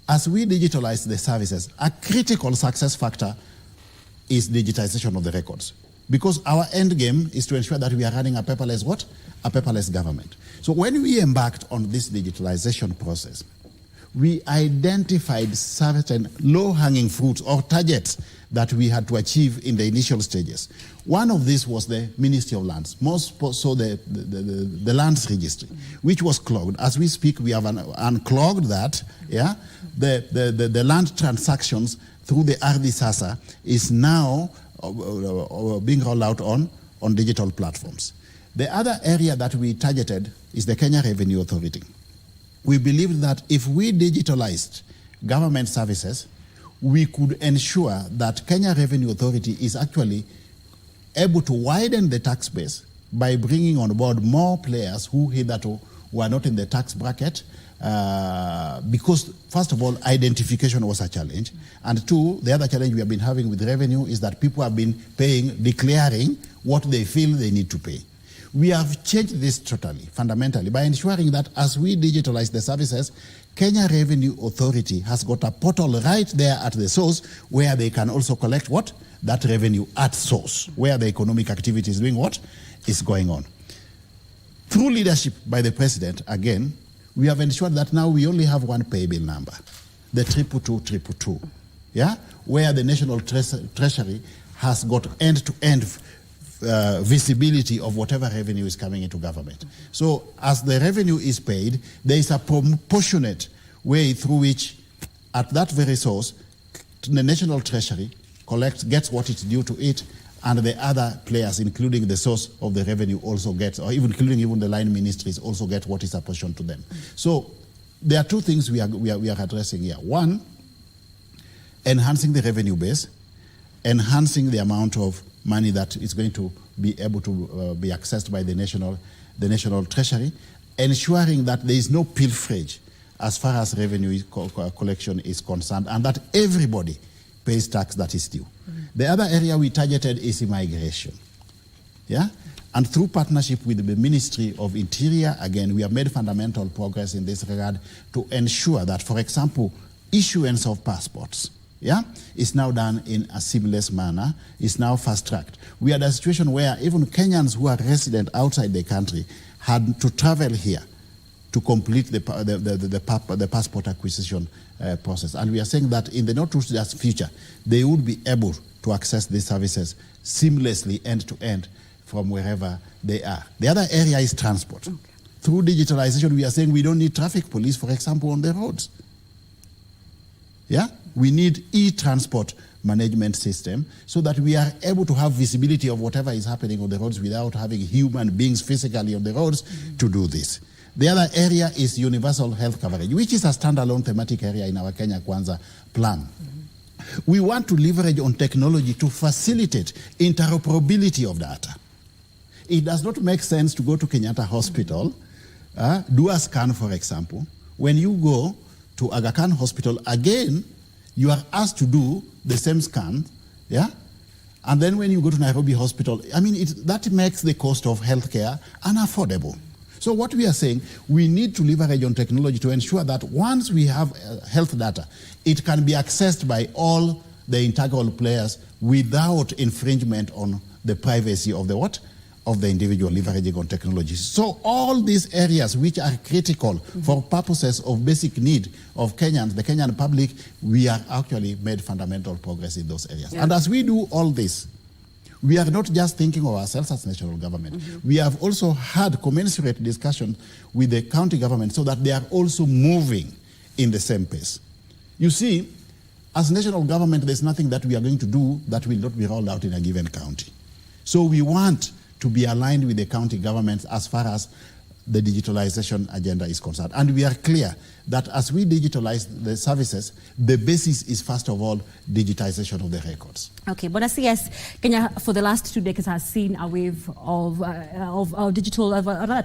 S4: as we digitalize the services, a critical success factor is digitization of the records. Because our end game is to ensure that we are running a paperless what? A paperless government. So when we embarked on this digitalization process, we identified certain low-hanging fruits or targets that we had to achieve in the initial stages. One of these was the Ministry of Lands, most so the lands registry, which was clogged. As we speak, we have unclogged that. Yeah, the land transactions through the Ardhi Sasa is now being rolled out on digital platforms. The other area that we targeted is the Kenya Revenue Authority. We believed that if we digitalized government services, we could ensure that Kenya Revenue Authority is actually able to widen the tax base by bringing on board more players who hitherto were not in the tax bracket, because, first of all, identification was a challenge. And 2, the other challenge we have been having with revenue is that people have been declaring what they feel they need to pay. We have changed this totally, fundamentally, by ensuring that as we digitalize the services, Kenya Revenue Authority has got a portal right there at the source where they can also collect what? That revenue at source, where the economic activity is doing what? Is going on. Through leadership by the president, again, we have ensured that now we only have one pay bill number, the 22222, yeah? Where the National Treasury has got end-to-end visibility of whatever revenue is coming into government. So as the revenue is paid, there is a proportionate way through which, at that very source, the National Treasury gets what it's due to it, and the other players, including the source of the revenue, also gets, or even including even the line ministries, also get what is apportioned to them. So there are two things we are addressing here. One, enhancing the revenue base, enhancing the amount of money that is going to be able to be accessed by the national treasury, ensuring that there is no pilferage as far as revenue collection is concerned, and that everybody pays tax that is due. The other area we targeted is immigration. Yeah? And through partnership with the Ministry of Interior, again, we have made fundamental progress in this regard to ensure that, for example, issuance of passports, yeah, is now done in a seamless manner, is now fast-tracked. We had a situation where even Kenyans who are resident outside the country had to travel here to complete the passport acquisition process. And we are saying that in the not-too-distant future, they would be able to access these services seamlessly, end-to-end, from wherever they are. The other area is transport. Okay. Through digitalization, we are saying we don't need traffic police, for example, on the roads. Yeah? We need e-transport management system so that we are able to have visibility of whatever is happening on the roads without having human beings physically on the roads to do this. The other area is universal health coverage, which is a standalone thematic area in our Kenya Kwanza plan. We want to leverage on technology to facilitate interoperability of data. It does not make sense to go to Kenyatta Hospital, do a scan, for example. When you go to Aga Khan Hospital, again, you are asked to do the same scan, yeah? And then when you go to Nairobi Hospital, I mean, that makes the cost of healthcare unaffordable. So what we are saying, we need to leverage on technology to ensure that once we have health data, it can be accessed by all the integral players without infringement on the privacy of the what? Of the individual, leveraging on technology. So all these areas which are critical for purposes of basic need of Kenyans, the Kenyan public, we are actually made fundamental progress in those areas. Yeah. And as we do all this, we are not just thinking of ourselves as national government. We have also had commensurate discussion with the county government so that they are also moving in the same pace. You see, as national government, there's nothing that we are going to do that will not be rolled out in a given county. So we want to be aligned with the county governments as far as the digitalization agenda is concerned. And we are clear that as we digitalize the services, the basis is first of all digitization of the records.
S7: Okay, but as yes, Kenya for the last 2 decades has seen a wave of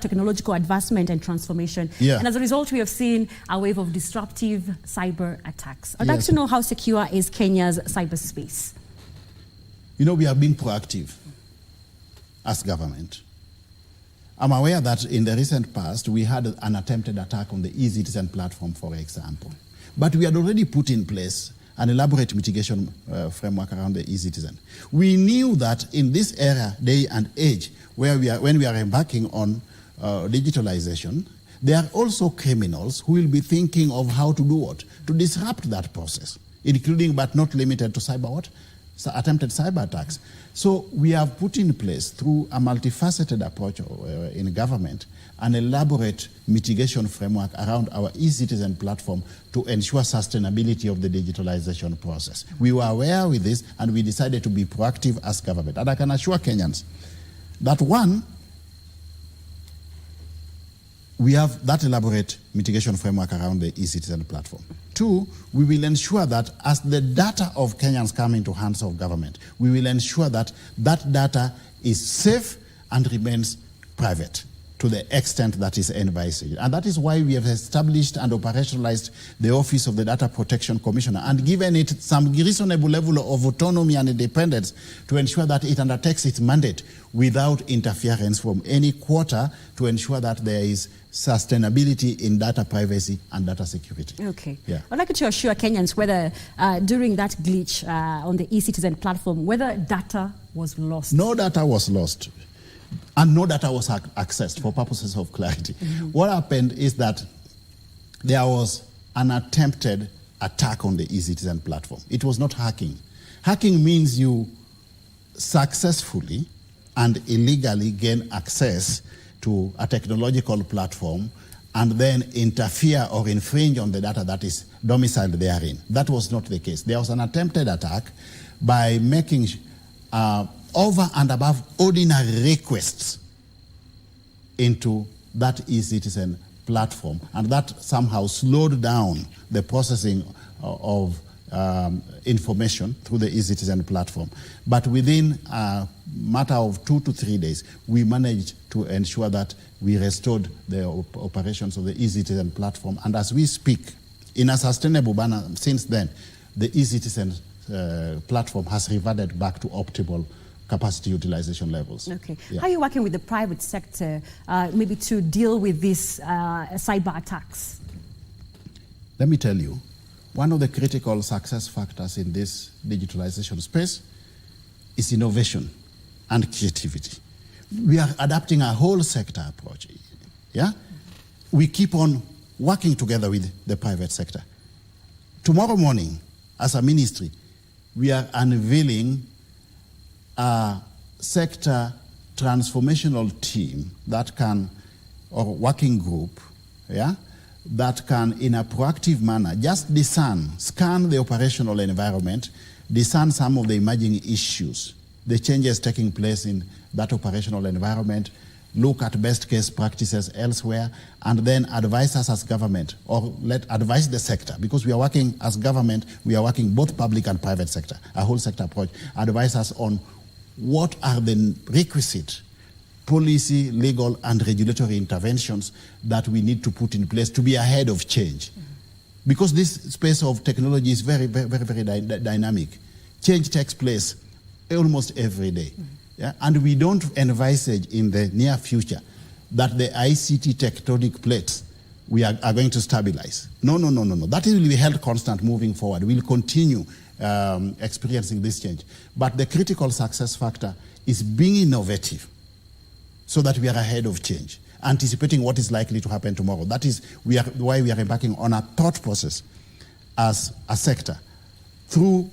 S7: technological advancement and transformation. Yeah. And as a result, we have seen a wave of disruptive cyber attacks. I'd like to know how secure is Kenya's cyberspace?
S4: You know, we have been proactive as government. I'm aware that in the recent past, we had an attempted attack on the e-citizen platform, for example. But we had already put in place an elaborate mitigation framework around the e-citizen. We knew that in this era, day and age, when we are embarking on digitalization, there are also criminals who will be thinking of how to do what? To disrupt that process, including but not limited to attempted cyber attacks. So we have put in place, through a multifaceted approach in government, an elaborate mitigation framework around our e-citizen platform to ensure sustainability of the digitalization process. We were aware with this and we decided to be proactive as government. And I can assure Kenyans that one, we have that elaborate mitigation framework around the e-citizen platform. Two, we will ensure that as the data of Kenyans come into hands of government, we will ensure that that data is safe and remains private. to the extent that is envisaged. And that is why we have established and operationalized the Office of the Data Protection Commissioner and given it some reasonable level of autonomy and independence to ensure that it undertakes its mandate without interference from any quarter to ensure that there is sustainability in data privacy and data security.
S7: Okay.
S4: Yeah.
S7: I'd like to assure Kenyans whether during that glitch on the eCitizen platform, whether data was lost.
S4: No data was lost. And no data was accessed for purposes of clarity. What happened is that there was an attempted attack on the eCitizen platform. It was not hacking. Hacking means you successfully and illegally gain access to a technological platform and then interfere or infringe on the data that is domiciled therein. That was not the case. There was an attempted attack by making over and above ordinary requests into that eCitizen platform, and that somehow slowed down the processing of information through the eCitizen platform. But within a matter of 2 to 3 days, we managed to ensure that we restored the operations of the eCitizen platform, and as we speak, in a sustainable manner since then, the eCitizen platform has reverted back to optimal capacity utilization levels.
S7: Okay.
S4: Yeah.
S7: How are you working with the private sector maybe to deal with these cyber attacks?
S4: Let me tell you, one of the critical success factors in this digitalization space is innovation and creativity. We are adapting a whole sector approach. Yeah? We keep on working together with the private sector. Tomorrow morning, as a ministry, we are unveiling a sector transformational team that can, or working group, yeah, that can, in a proactive manner, just scan the operational environment, discern some of the emerging issues, the changes taking place in that operational environment, look at best case practices elsewhere, and then advise us as government, or advise the sector, because we are working as government, we are working both public and private sector, a whole sector approach, advise us on what are the requisite policy, legal, and regulatory interventions that we need to put in place to be ahead of change. Because this space of technology is very, very, very, very dynamic. Change takes place almost every day. Yeah? And we don't envisage in the near future that the ICT tectonic plates we are going to stabilize. No. That will be held constant moving forward. We'll continue experiencing this change. But the critical success factor is being innovative so that we are ahead of change, anticipating what is likely to happen tomorrow. That is why we are embarking on a thought process as a sector through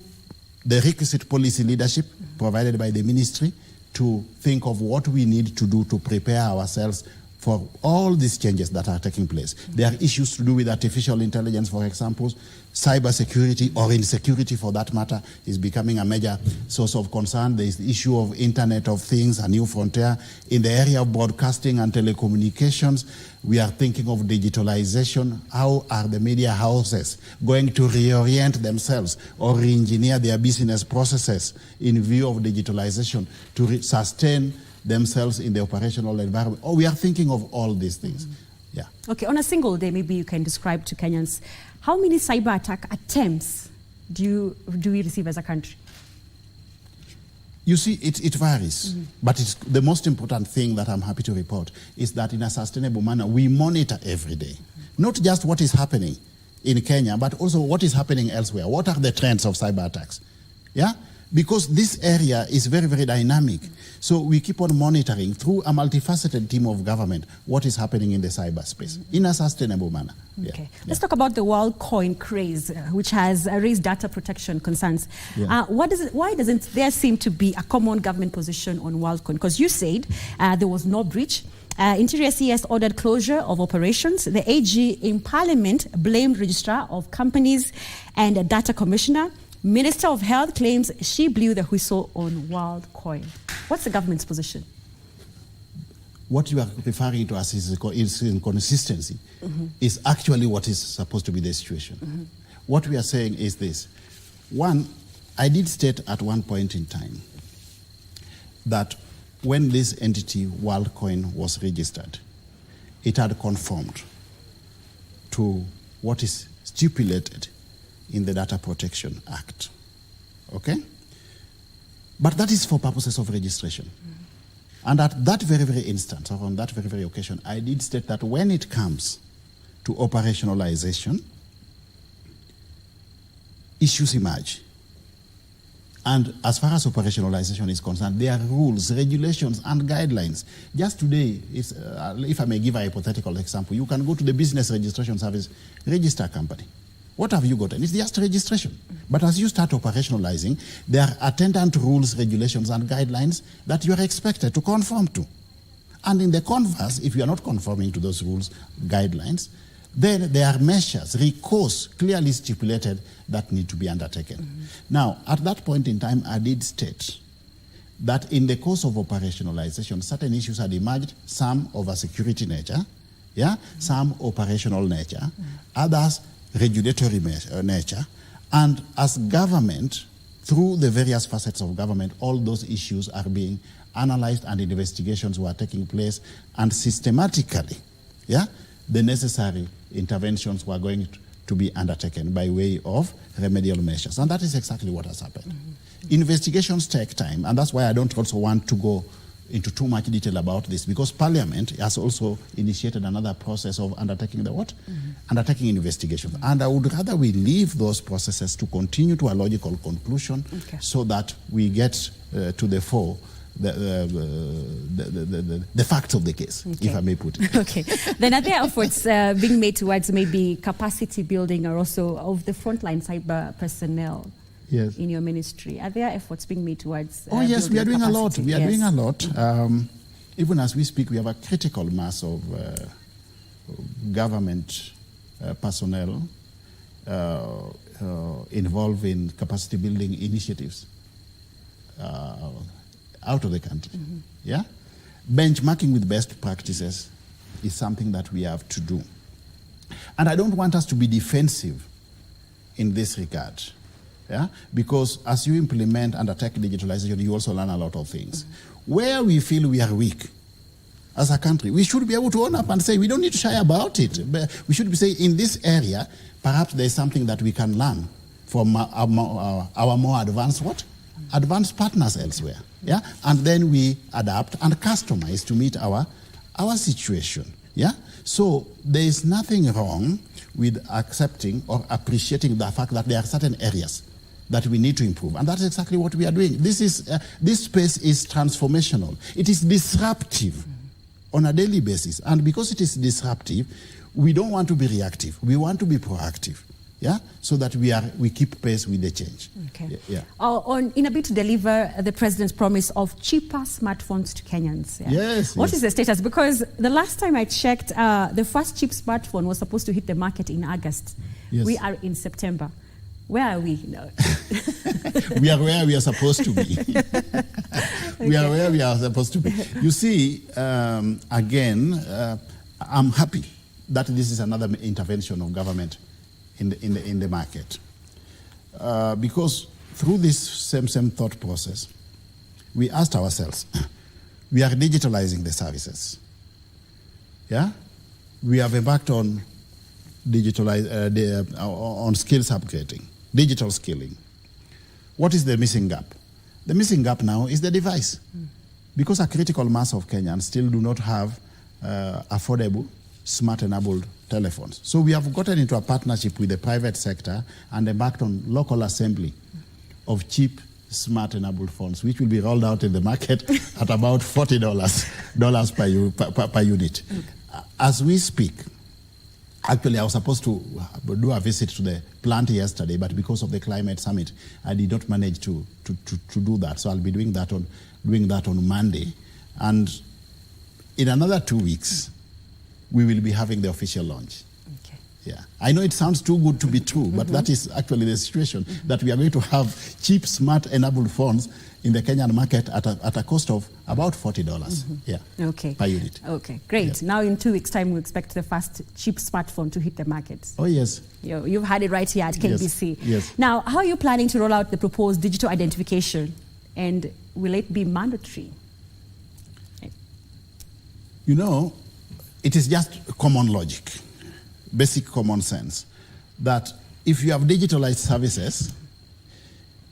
S4: the requisite policy leadership provided by the ministry to think of what we need to do to prepare ourselves for all these changes that are taking place. There are issues to do with artificial intelligence, for example. Cyber security, or insecurity for that matter, is becoming a major source of concern. There is the issue of Internet of Things, a new frontier. In the area of broadcasting and telecommunications, we are thinking of digitalization. How are the media houses going to reorient themselves or re-engineer their business processes in view of digitalization to sustain themselves in the operational environment? We are thinking of all these things. Yeah.
S7: Okay, on a single day, maybe you can describe to Kenyans, how many cyber attack attempts do we receive as a country?
S4: You see, it varies. But the most important thing that I'm happy to report is that in a sustainable manner, we monitor every day. Not just what is happening in Kenya, but also what is happening elsewhere. What are the trends of cyber attacks? Yeah? Because this area is very, very dynamic. So we keep on monitoring through a multifaceted team of government what is happening in the cyberspace in a sustainable manner.
S7: Okay. Let's talk about the WorldCoin craze, which has raised data protection concerns.
S4: Yeah.
S7: Why doesn't there seem to be a common government position on WorldCoin? Because you said there was no breach. Interior CS ordered closure of operations. The AG in Parliament blamed Registrar of Companies and a Data Commissioner. Minister of Health claims she blew the whistle on WorldCoin. What's the government's position?
S4: What you are referring to as is inconsistency is actually what is supposed to be the situation. What we are saying is this. One, I did state at one point in time that when this entity, WorldCoin, was registered, it had conformed to what is stipulated in the Data Protection Act. Okay? But that is for purposes of registration. And at that very, very instance, or on that very, very occasion, I did state that when it comes to operationalization, issues emerge. And as far as operationalization is concerned, there are rules, regulations, and guidelines. Just today, if I may give a hypothetical example, you can go to the Business Registration Service, register a company. What have you gotten? It's just registration. But as you start operationalizing, there are attendant rules, regulations, and guidelines that you are expected to conform to. And in the converse, if you are not conforming to those rules, guidelines, then there are measures, recourse, clearly stipulated that need to be undertaken. Now, at that point in time, I did state that in the course of operationalization, certain issues had emerged, some of a security nature, some operational nature, others regulatory nature, and as government, through the various facets of government, all those issues are being analyzed and investigations were taking place, and systematically, the necessary interventions were going to be undertaken by way of remedial measures. And that is exactly what has happened. Investigations take time, and that's why I don't also want to go into too much detail about this, because Parliament has also initiated another process of undertaking the what? Undertaking investigations. And I would rather we leave those processes to continue to a logical conclusion so that we get to the fore the facts of the case, if I may put it.
S7: Okay. Then are there efforts being made towards maybe capacity building or also of the frontline cyber personnel in your ministry? Are there efforts being made towards
S4: Oh yes, we are doing
S7: capacity?
S4: a lot. We are doing a lot. Even as we speak, we have a critical mass of government personnel involved in capacity building initiatives out of the country. Benchmarking with best practices is something that we have to do. And I don't want us to be defensive in this regard. Because as you implement and attack digitalization, you also learn a lot of things. Where we feel we are weak as a country, we should be able to own up and say we don't need to shy about it. But we should be saying in this area, perhaps there's something that we can learn from our more advanced advanced partners elsewhere. And then we adapt and customize to meet our situation. So there is nothing wrong with accepting or appreciating the fact that there are certain areas that we need to improve, and that's exactly what we are doing. This space is transformational. It is disruptive on a daily basis, and because it is disruptive, we don't want to be reactive. We want to be proactive. So that we keep pace with the change.
S7: In a bid to deliver the president's promise of cheaper smartphones to Kenyans. What is the status? Because the last time I checked, the first cheap smartphone was supposed to hit the market in August. We are in September. Where are we now?
S4: We are where we are supposed to be. We are where we are supposed to be. You see, again, I'm happy that this is another intervention of government in the market, because through this same thought process, we asked ourselves, we are digitalizing the services. We have embarked on on skills upgrading, digital skilling. What is the missing gap? The missing gap now is the device, because a critical mass of Kenyans still do not have affordable, smart-enabled telephones. So we have gotten into a partnership with the private sector and embarked on local assembly of cheap, smart-enabled phones, which will be rolled out in the market at about $40 per unit. As we speak, actually I was supposed to do a visit to the plant yesterday, but because of the climate summit, I did not manage to do that. So I'll be doing that on Monday. And in another 2 weeks, we will be having the official launch. I know it sounds too good to be true, but that is actually the situation, that we are going to have cheap, smart-enabled phones in the Kenyan market at a cost of about $40 per unit.
S7: Okay, great. Now in 2 weeks' time, we expect the first cheap smartphone to hit the market.
S4: Oh, yes.
S7: You've had it right here at KBC.
S4: Yes.
S7: Now, how are you planning to roll out the proposed digital identification, and will it be mandatory?
S4: You know, it is just common logic, basic common sense, that if you have digitalized services,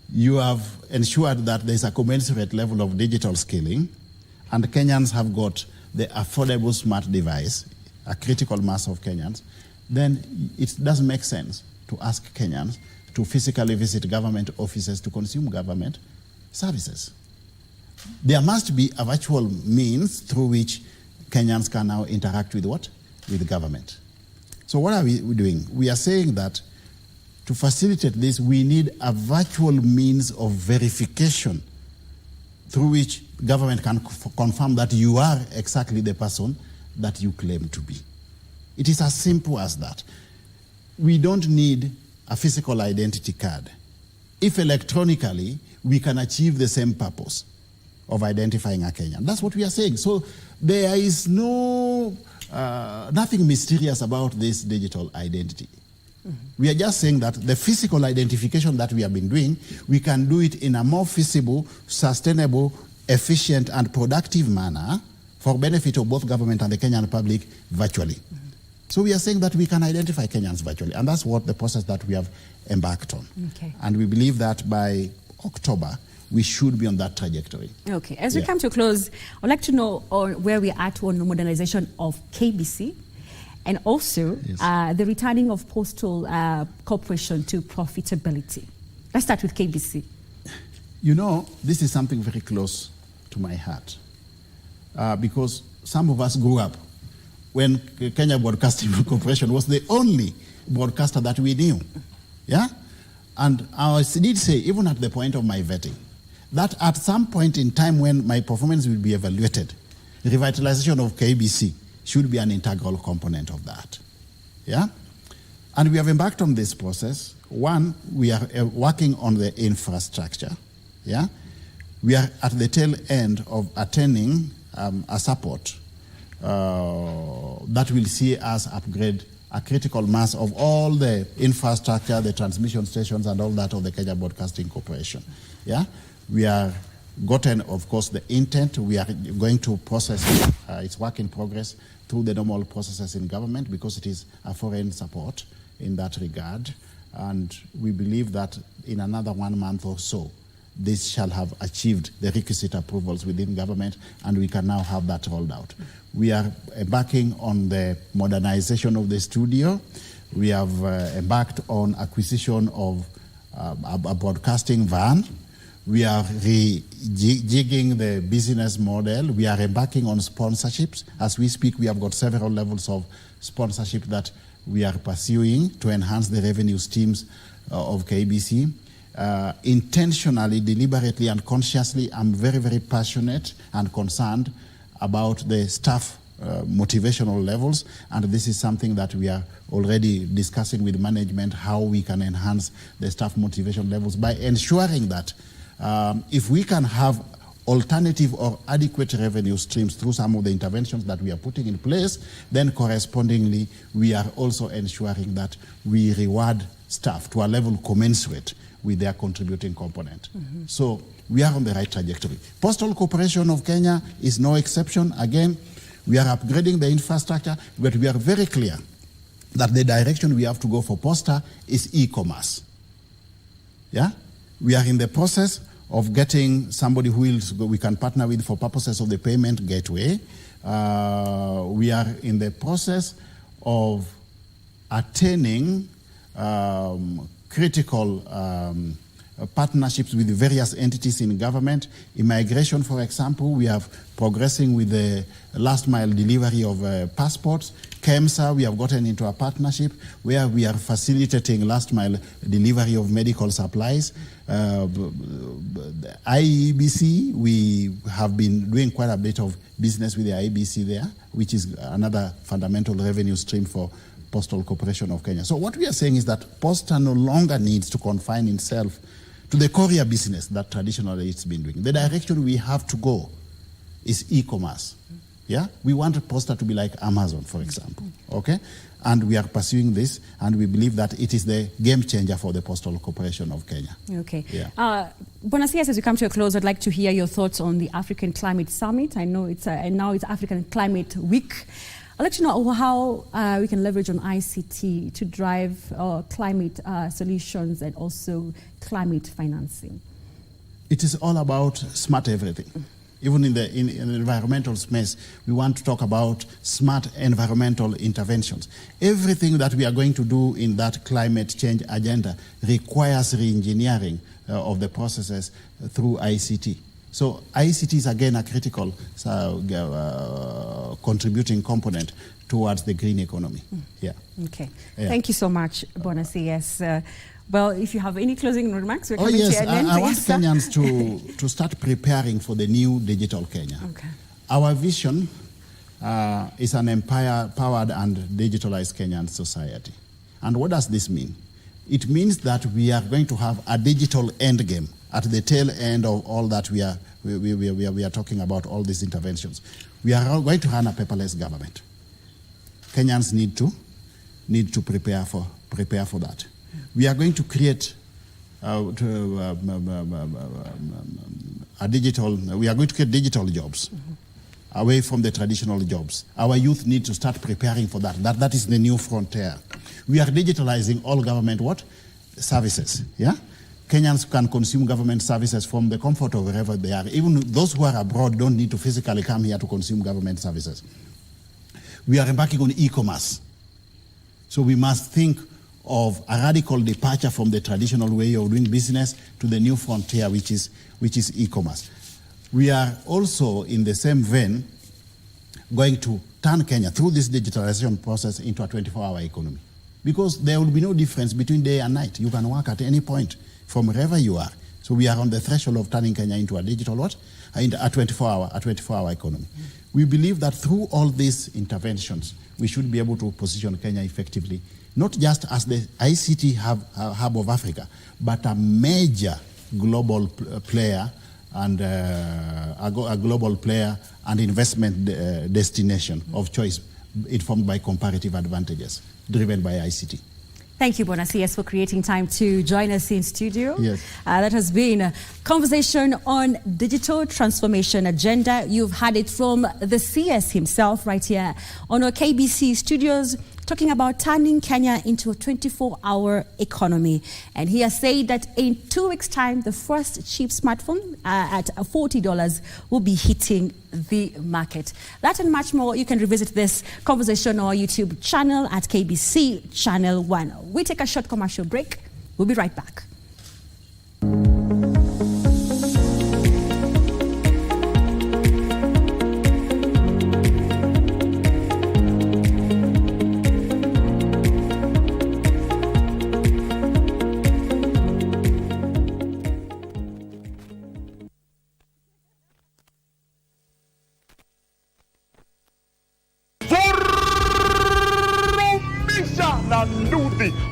S4: you have ensured that there's a commensurate level of digital skilling, and Kenyans have got the affordable smart device, a critical mass of Kenyans, then it doesn't make sense to ask Kenyans to physically visit government offices to consume government services. There must be a virtual means through which Kenyans can now interact with what? With the government. So what are we doing? We are saying that to facilitate this, we need a virtual means of verification through which government can confirm that you are exactly the person that you claim to be. It is as simple as that. We don't need a physical identity card. If electronically, we can achieve the same purpose of identifying a Kenyan. That's what we are saying. So there is nothing mysterious about this digital identity. We are just saying that the physical identification that we have been doing, we can do it in a more feasible, sustainable, efficient, and productive manner for benefit of both government and the Kenyan public virtually. So we are saying that we can identify Kenyans virtually, and that's what the process that we have embarked on.
S7: Okay.
S4: And we believe that by October, we should be on that trajectory.
S7: Okay. As we come to a close, I'd like to know where we are at on the modernization of KBC, and also the returning of Postal Corporation to profitability. Let's start with KBC.
S4: You know, this is something very close to my heart because some of us grew up when Kenya Broadcasting Corporation was the only broadcaster that we knew. Yeah? And I did say, even at the point of my vetting, that at some point in time when my performance will be evaluated, revitalization of KBC should be an integral component of that. Yeah? And we have embarked on this process. One, we are working on the infrastructure. Yeah? We are at the tail end of attaining a support that will see us upgrade a critical mass of all the infrastructure, the transmission stations and all that of the Kenya Broadcasting Corporation. Yeah? We are gotten, of course, the intent. We are going to process its work in progress through the normal processes in government because it is a foreign support in that regard. And we believe that in another 1 month or so, this shall have achieved the requisite approvals within government, and we can now have that rolled out. We are embarking on the modernization of the studio. We have embarked on acquisition of a broadcasting van. We are rejigging the business model. We are embarking on sponsorships. As we speak, we have got several levels of sponsorship that we are pursuing to enhance the revenue streams of KBC. Intentionally, deliberately, and consciously, I'm very, very passionate and concerned about the staff motivational levels, and this is something that we are already discussing with management, how we can enhance the staff motivation levels by ensuring that if we can have alternative or adequate revenue streams through some of the interventions that we are putting in place, then correspondingly we are also ensuring that we reward staff to a level commensurate with their contributing component. So we are on the right trajectory. Postal Corporation of Kenya is no exception. Again, we are upgrading the infrastructure, but we are very clear that the direction we have to go for Posta is e-commerce. Yeah? We are in the process of getting somebody who we can partner with for purposes of the payment gateway. We are in the process of attaining critical partnerships with various entities in government. Immigration, for example, we are progressing with the last mile delivery of passports. KEMSA, we have gotten into a partnership where we are facilitating last mile delivery of medical supplies. The IEBC, we have been doing quite a bit of business with the IEBC there, which is another fundamental revenue stream for Postal Corporation of Kenya. So what we are saying is that Posta no longer needs to confine itself to the courier business that traditionally it's been doing. The direction we have to go is e-commerce. Yeah? We want Posta to be like Amazon, for example. Okay? And we are pursuing this, and we believe that it is the game changer for the Postal Corporation of Kenya.
S7: Okay.
S4: Yeah.
S7: Bonasias, as we come to a close, I'd like to hear your thoughts on the African Climate Summit. I know it's and now it's African Climate Week. I'd like to know how we can leverage on ICT to drive climate solutions and also climate financing.
S4: It is all about smart everything. Even in the environmental space, we want to talk about smart environmental interventions. Everything that we are going to do in that climate change agenda requires re-engineering of the processes through ICT. So ICT is again a critical contributing component towards the green economy. Yeah.
S7: Okay.
S4: Yeah.
S7: Thank you so much, Bwana CS. Well, if you have any closing remarks, we're
S4: Oh
S7: coming
S4: yes,
S7: to an end.
S4: I want Kenyans to start preparing for the new digital Kenya.
S7: Okay.
S4: Our vision is an empowered and digitalized Kenyan society. And what does this mean? It means that we are going to have a digital end game at the tail end of all that we are talking about, all these interventions. We are going to run a paperless government. Kenyans need to prepare for that. We are going to create digital jobs away from the traditional jobs. Our youth need to start preparing for that. That is the new frontier. We are digitalizing all government services. Yeah, Kenyans can consume government services from the comfort of wherever they are. Even those who are abroad don't need to physically come here to consume government services. We are embarking on e-commerce. So we must think of a radical departure from the traditional way of doing business to the new frontier, which is e-commerce. We are also, in the same vein, going to turn Kenya through this digitalization process into a 24-hour economy. Because there will be no difference between day and night. You can work at any point from wherever you are. So we are on the threshold of turning Kenya into a digital what? A 24-hour economy. We believe that through all these interventions, we should be able to position Kenya effectively, not just as the ICT hub of Africa, but a major global player and a global player and investment destination of choice, informed by comparative advantages, driven by ICT.
S7: Thank you, Bwana CS, for creating time to join us in studio.
S4: Yes.
S7: That has been a conversation on digital transformation agenda. You've had it from the CS himself right here on our KBC studios, talking about turning Kenya into a 24-hour economy. And he has said that in 2 weeks' time, the first cheap smartphone at $40 will be hitting the market. That and much more, you can revisit this conversation on our YouTube channel at KBC Channel 1. We take a short commercial break. We'll be right back.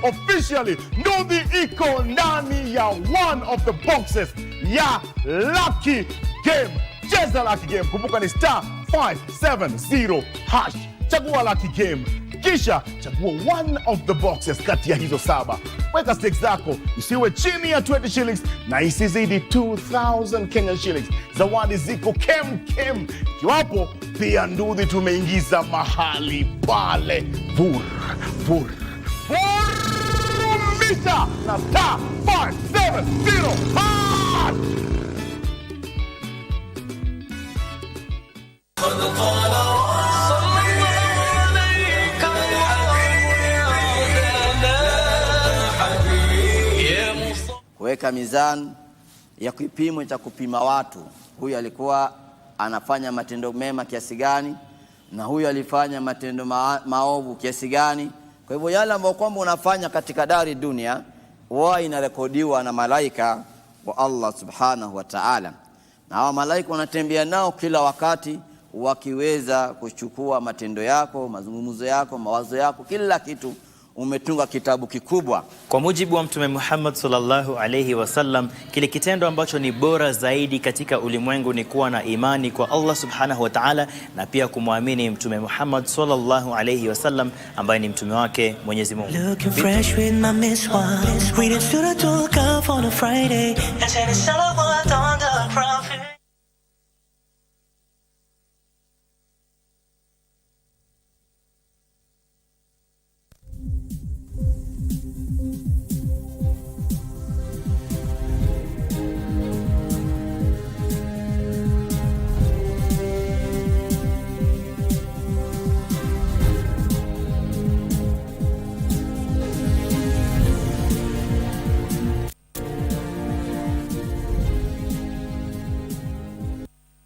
S19: Officially Nduthi iko ndani ya one of the boxes ya Lucky Game. Cheza Lucky Game, kumbuka ni *570#. Chagua Lucky Game, kisha chagua one of the boxes kati ya hizo 7. Weka stakes zako isiwe chini ya 20 shillings na isizidi 2000 Kenyan shillings. Zawadi ziko kem. Kiwapo pia Nduthi tumeingiza mahali pale. Vurumisha na *570#.
S20: Kuweka mizani ya kipimo cha kupima watu. Huyu alikuwa anafanya matendo mema kiasi gani na huyu alifanya matendo maovu kiasi gani. Kwa hivyo yale ambayo kwamba unafanya katika dari dunia huwa inarekodiwa na malaika wa Allah subhanahu wa ta'ala. Na hawa malaika wanatembea nao kila wakati wakiweza kuchukua matendo yako, mazungumzo yako, mawazo yako, kila kitu. Umetunga kitabu kikubwa.
S21: Kwa mujibu wa Mtume Muhammad sallallahu alayhi wasallam, kile kitendo ambacho ni bora zaidi katika ulimwengu ni kuwa na imani kwa Allah subhanahu wa ta'ala na pia kumwamini Mtume Muhammad sallallahu alayhi wasallam ambaye ni mtume wake Mwenyezi Mungu.
S22: Looking fresh with my Miss One, reading through the book of on a Friday, and saying salawat on the Prophet.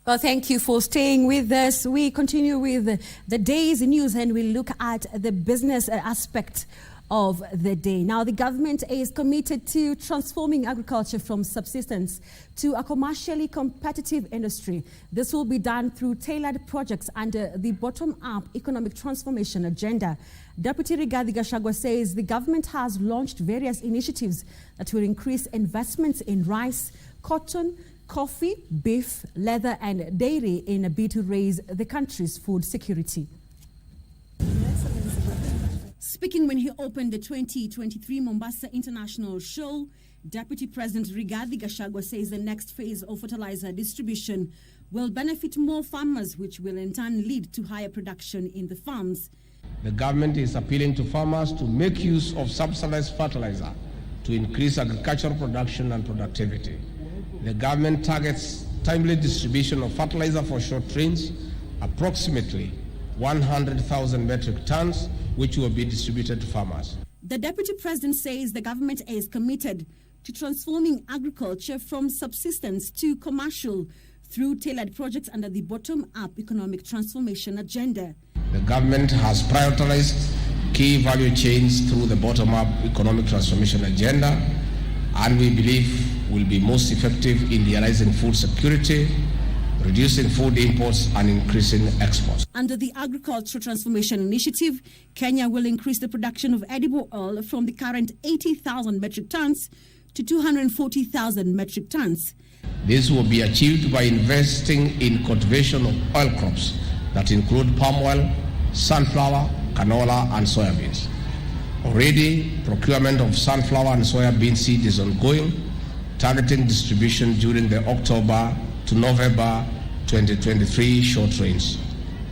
S7: Well, thank you for staying with us. We continue with the day's news and we look at the business aspect of the day. Now, the government is committed to transforming agriculture from subsistence to a commercially competitive industry. This will be done through tailored projects under the bottom-up economic transformation agenda. Deputy Rigathi Gachagua says the government has launched various initiatives that will increase investments in rice, cotton, coffee, beef, leather and dairy in a bid to raise the country's food security. Speaking when he opened the 2023 Mombasa International Show, Deputy President Rigathi Gachagua says the next phase of fertilizer distribution will benefit more farmers, which will in turn lead to higher production in the farms.
S5: The government is appealing to farmers to make use of subsidized fertilizer to increase agricultural production and productivity. The government targets timely distribution of fertilizer for short trains, approximately 100,000 metric tons, which will be distributed to farmers.
S7: The Deputy President says the government is committed to transforming agriculture from subsistence to commercial through tailored projects under the bottom-up economic transformation agenda.
S5: The government has prioritized key value chains through the bottom-up economic transformation agenda, and we believe will be most effective in realizing food security, reducing food imports and increasing exports.
S7: Under the Agricultural Transformation Initiative, Kenya will increase the production of edible oil from the current 80,000 metric tons to 240,000 metric tons.
S5: This will be achieved by investing in cultivation of oil crops that include palm oil, sunflower, canola and soybeans. Already, procurement of sunflower and soybean seed is ongoing, targeting distribution during the October to November 2023 short range.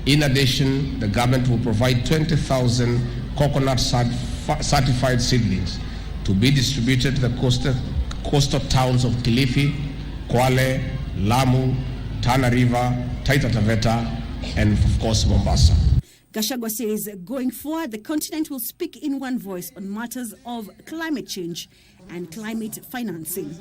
S5: In addition, the government will provide 20,000 coconut certified seedlings to be distributed to the coastal towns of Kilifi, Kwale, Lamu, Tana River, Taita Taveta, and of course Mombasa.
S7: Gachagua says going forward, the continent will speak in one voice on matters of climate change and climate financing.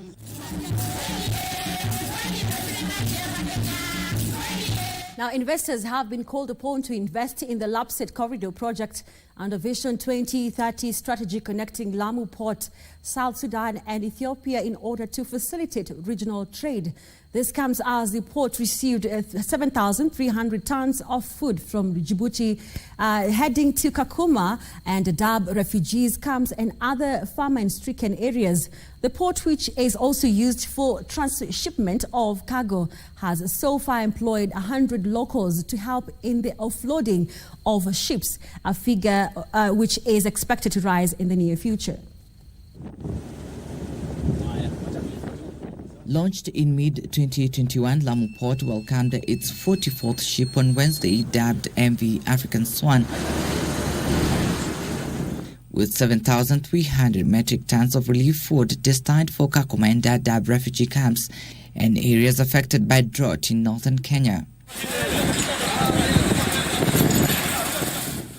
S7: Now, investors have been called upon to invest in the Lapsset Corridor project under Vision 2030 strategy connecting Lamu Port, South Sudan and Ethiopia in order to facilitate regional trade. This comes as the port received 7,300 tons of food from Djibouti heading to Kakuma and Dadaab refugees camps and other famine-stricken areas. The port, which is also used for transshipment of cargo, has so far employed 100 locals to help in the offloading of ships, a figure which is expected to rise in the near future.
S6: Launched in mid-2021, Lamu Port welcomed its 44th ship on Wednesday, dubbed MV African Swan, with 7,300 metric tons of relief food destined for Kakuma and Dadaab refugee camps and areas affected by drought in northern Kenya.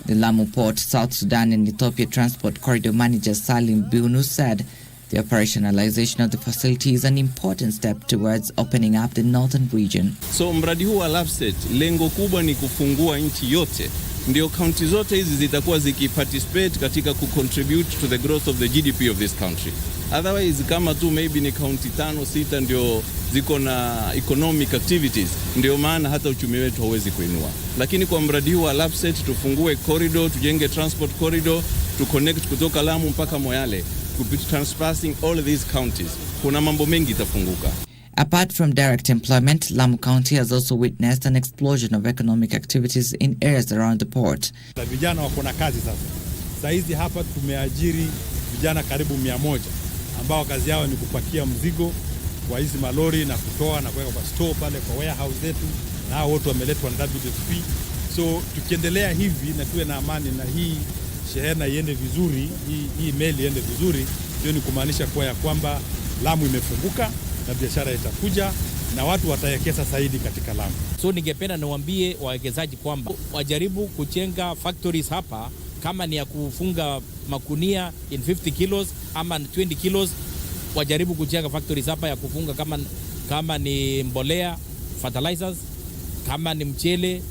S6: The Lamu Port, South Sudan and Ethiopia Transport Corridor Manager Salim Bunu said the operationalization of the facility is an important step towards opening up the northern region.
S9: So mradi huu wa Lapsset, lengo kubwa ni kufungua nchi yote. Ndio county zote hizi zitakuwa zikiparticipate katika kucontribute to the growth of the GDP of this country. Otherwise, kama tu maybe ni county 5-6 ndio ziko na economic activities, ndio maana hata uchumi wetu hauwezi kuinua. Lakini kwa mradi huu wa Lapsset tufungue corridor, tujenge transport corridor, to connect kutoka Lamu mpaka Moyale, transpassing all these counties. Kuna mambo mengi itafunguka.
S6: Apart from direct employment, Lamu County has also witnessed an explosion of economic activities in areas around the port.
S10: Vijana wako na kazi sasa. Sasa hizi hapa tumeajiri vijana karibu 100 ambao kazi yao ni kupakia mzigo kwa hizi malori na kutoa na kuweka kwa store pale kwa warehouse zetu, na hao wote wameletwa na WFP. So tukiendelea hivi na tuwe na amani na hii shehena iende vizuri, hii meli iende vizuri, hiyo ni kumaanisha kwa ya kwamba Lamu imefunguka na biashara itakuja na watu watawekeza zaidi katika Lamu.
S11: So ningependa niwaambie wawekezaji kwamba wajaribu kujenga factories hapa, kama ni ya kufunga makunia in 50 kilos ama 20 kilos, wajaribu kujenga factories hapa ya kufunga kama ni mbolea fertilizers, kama ni mchele.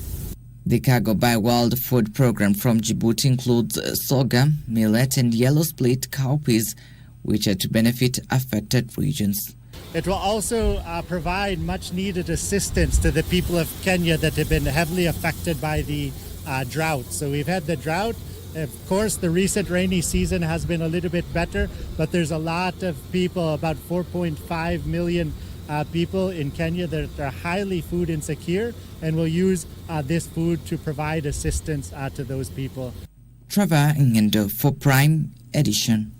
S6: The Cargo by World Food Program from Djibouti includes sorghum, millet and yellow split cowpeas, which are to benefit affected regions.
S8: It will also provide much needed assistance to the people of Kenya that have been heavily affected by the drought. So we've had the drought. Of course, the recent rainy season has been a little bit better, but there's a lot of people, about 4.5 million people in Kenya that are highly food insecure and will use this food to provide assistance to those people.
S6: Trevor Ngendo for Prime Edition.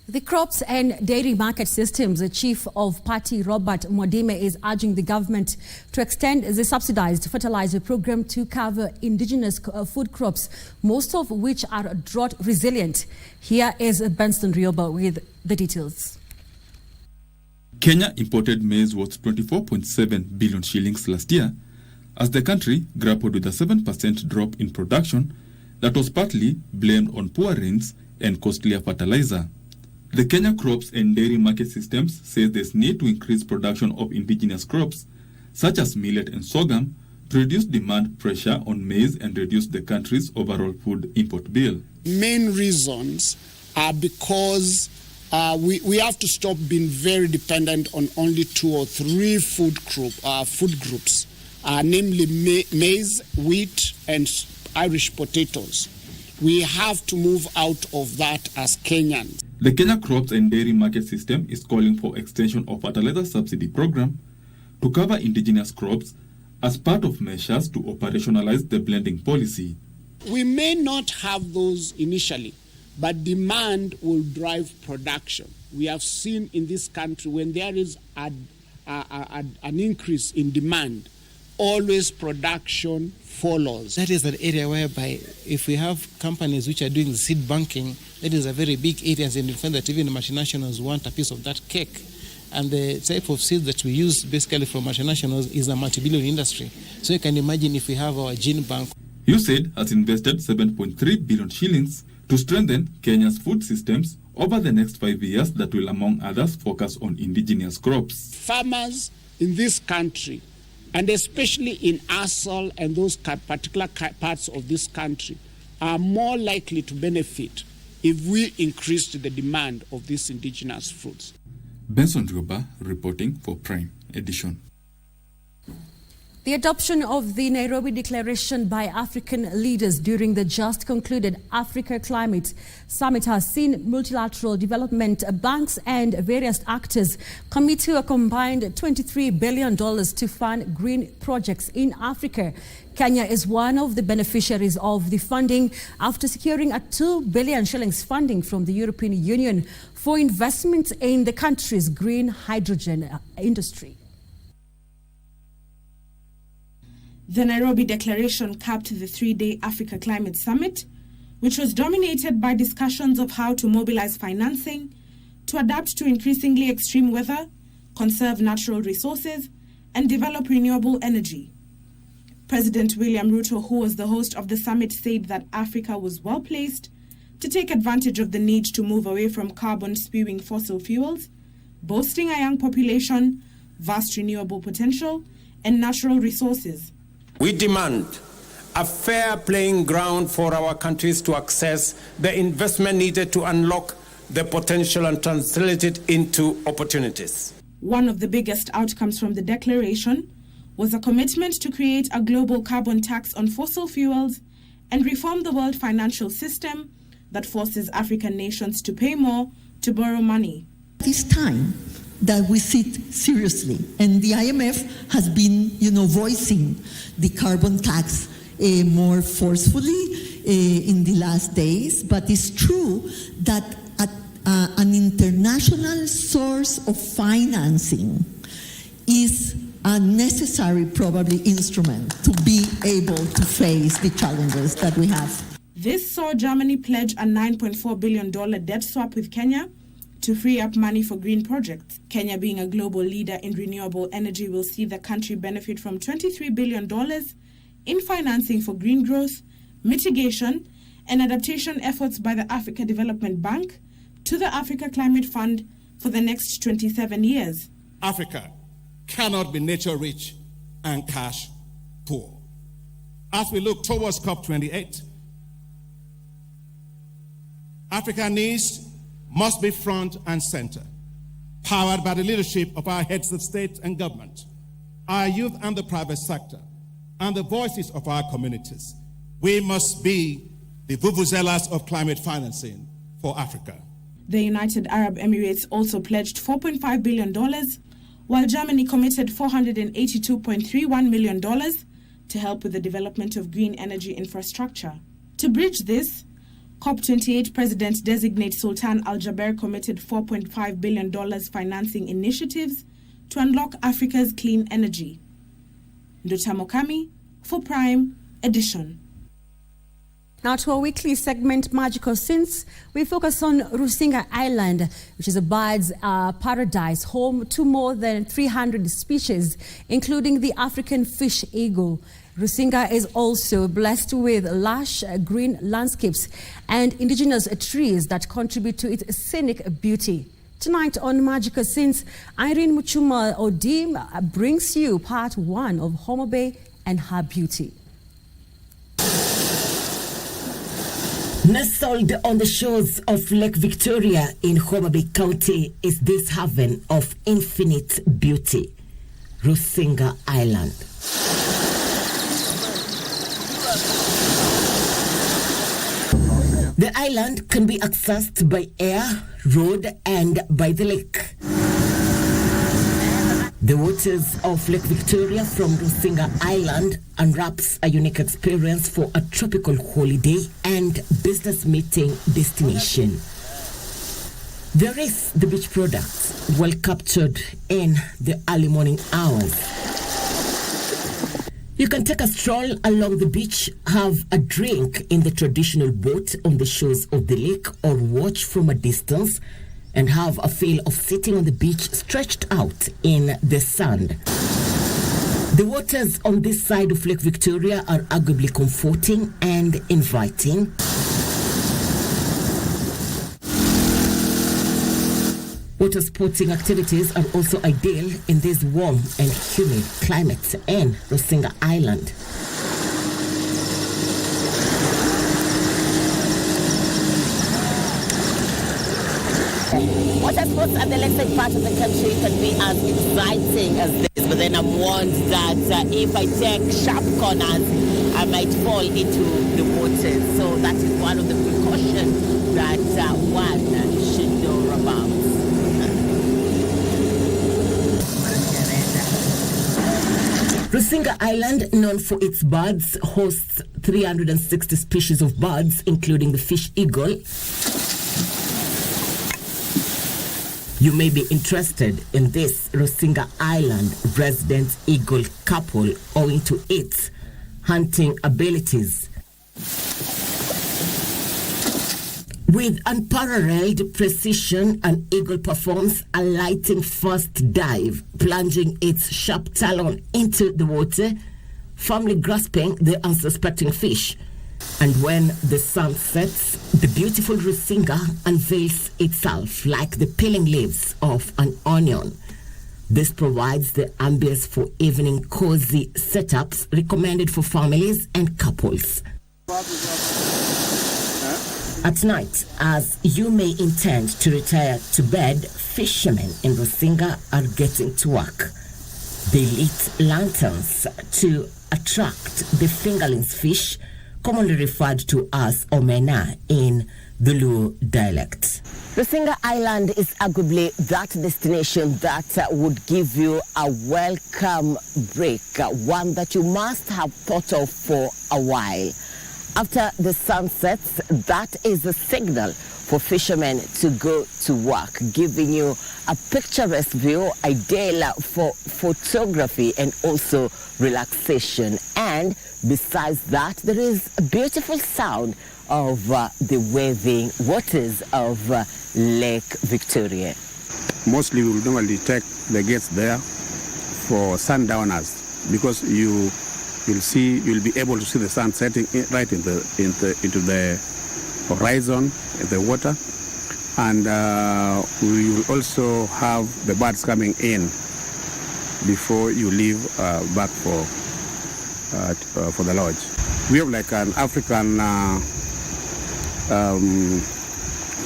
S7: The Crops and Dairy Market Systems Chief of Party Robert Modime is urging the government to extend the subsidized fertilizer program to cover indigenous food crops, most of which are drought resilient. Here is Benson Rioba with the details.
S13: Kenya imported maize worth 24.7 billion shillings last year as the country grappled with a 7% drop in production that was partly blamed on poor rains and costlier fertilizer. The Kenya Crops and Dairy Market Systems says there's need to increase production of indigenous crops, such as millet and sorghum, to reduce demand pressure on maize and reduce the country's overall food import bill.
S14: Main reasons are because we have to stop being very dependent on only 2 or 3 food groups, namely maize, wheat, and Irish potatoes. We have to move out of that as Kenyans.
S13: The Kenya Crops and Dairy Market System is calling for extension of fertilizer subsidy program to cover indigenous crops as part of measures to operationalize the blending policy.
S14: We may not have those initially, but demand will drive production. We have seen in this country when there is an increase in demand, always production follows.
S15: That is an area whereby if we have companies which are doing seed banking, that is a very big area, and you find that even the multinationals want a piece of that cake. And the type of seed that we use basically from multinationals is a multi-billion industry. So you can imagine if we have our gene bank.
S13: USAID has invested 7.3 billion shillings to strengthen Kenya's food systems over the next 5 years that will, among others, focus on indigenous crops.
S14: Farmers in this country, and especially in Asal and those particular parts of this country, are more likely to benefit if we increase the demand of these indigenous fruits.
S13: Benson Rioba reporting for Prime Edition.
S7: The adoption of the Nairobi Declaration by African leaders during the just concluded Africa Climate Summit has seen multilateral development banks and various actors commit to a combined $23 billion to fund green projects in Africa. Kenya is one of the beneficiaries of the funding after securing a 2 billion shillings funding from the European Union for investment in the country's green hydrogen industry.
S16: The Nairobi Declaration capped the 3-day Africa Climate Summit, which was dominated by discussions of how to mobilize financing, to adapt to increasingly extreme weather, conserve natural resources, and develop renewable energy. President William Ruto, who was the host of the summit, said that Africa was well placed to take advantage of the need to move away from carbon-spewing fossil fuels, boasting a young population, vast renewable potential, and natural resources.
S26: We demand a fair playing ground for our countries to access the investment needed to unlock the potential and translate it into opportunities.
S16: One of the biggest outcomes from the declaration was a commitment to create a global carbon tax on fossil fuels and reform the world financial system that forces African nations to pay more to borrow money.
S27: It's time that we sit seriously, and the IMF has been, voicing the carbon tax more forcefully in the last days. But it's true that an international source of financing is a necessary, probably, instrument to be able to face the challenges that we have.
S16: This saw Germany pledge a $9.4 billion debt swap with Kenya to free up money for green projects. Kenya, being a global leader in renewable energy, will see the country benefit from $23 billion in financing for green growth, mitigation, and adaptation efforts by the Africa Development Bank to the Africa Climate Fund for the next 27 years.
S28: Africa
S3: cannot be nature rich and cash poor. As we look towards COP28, Africa needs must be front and center, powered by the leadership of our heads of state and government, our youth and the private sector, and the voices of our communities. We must be the vuvuzelas of climate financing for Africa.
S16: The United Arab Emirates also pledged $4.5 billion, while Germany committed $482.31 million to help with the development of green energy infrastructure. To bridge this, COP28 President-designate Sultan Al Jaber committed $4.5 billion financing initiatives to unlock Africa's clean energy. Ndota Mokami for Prime Edition.
S7: Now to our weekly segment, Magical Scenes, we focus on Rusinga Island, which is a bird's paradise, home to more than 300 species, including the African fish eagle. Rusinga is also blessed with lush green landscapes and indigenous trees that contribute to its scenic beauty. Tonight on Magical Scenes, Irene Muchuma Odim brings you part 1 of Homa Bay and her beauty.
S12: Nestled on the shores of Lake Victoria in Homa Bay County is this haven of infinite beauty, Rusinga Island. The island can be accessed by air, road, and by the lake. The waters of Lake Victoria from Rusinga Island unwraps a unique experience for a tropical holiday and business meeting destination. There is the beach product, well captured in the early morning hours. You can take a stroll along the beach, have a drink in the traditional boat on the shores of the lake, or watch from a distance and have a feel of sitting on the beach stretched out in the sand. The waters on this side of Lake Victoria are arguably comforting and inviting. Water sporting activities are also ideal in this warm and humid climate in Rusinga Island. Water sports at the lakeside part of the country can be as exciting as this, but then I'm warned that if I take sharp corners, I might fall into the water. So that is one of the precautions that one should know about. Rusinga Island, known for its birds, hosts 360 species of birds, including the fish eagle. You may be interested in this Rusinga Island resident eagle couple owing to its hunting abilities. With unparalleled precision, an eagle performs a lightning first dive, plunging its sharp talon into the water, firmly grasping the unsuspecting fish. And when the sun sets, the beautiful Rusinga unveils itself like the peeling leaves of an onion. This provides the ambience for evening cozy setups recommended for families and couples. At night, as you may intend to retire to bed, fishermen in Rusinga are getting to work. They lit lanterns to attract the fingerlings fish, commonly referred to as omena in the Luo dialect. Rusinga Island is arguably that destination that would give you a welcome break, one that you must have thought of for a while. After the sun sets, that is a signal for fishermen to go to work, giving you a picturesque view, ideal for photography and also relaxation. And besides that, there is a beautiful sound of the waving waters of Lake Victoria.
S17: Mostly we will normally take the guests there for sundowners because you'll be able to see the sun setting right into the horizon, the water, and we will also have the birds coming in before you leave back for the lodge. We have like an African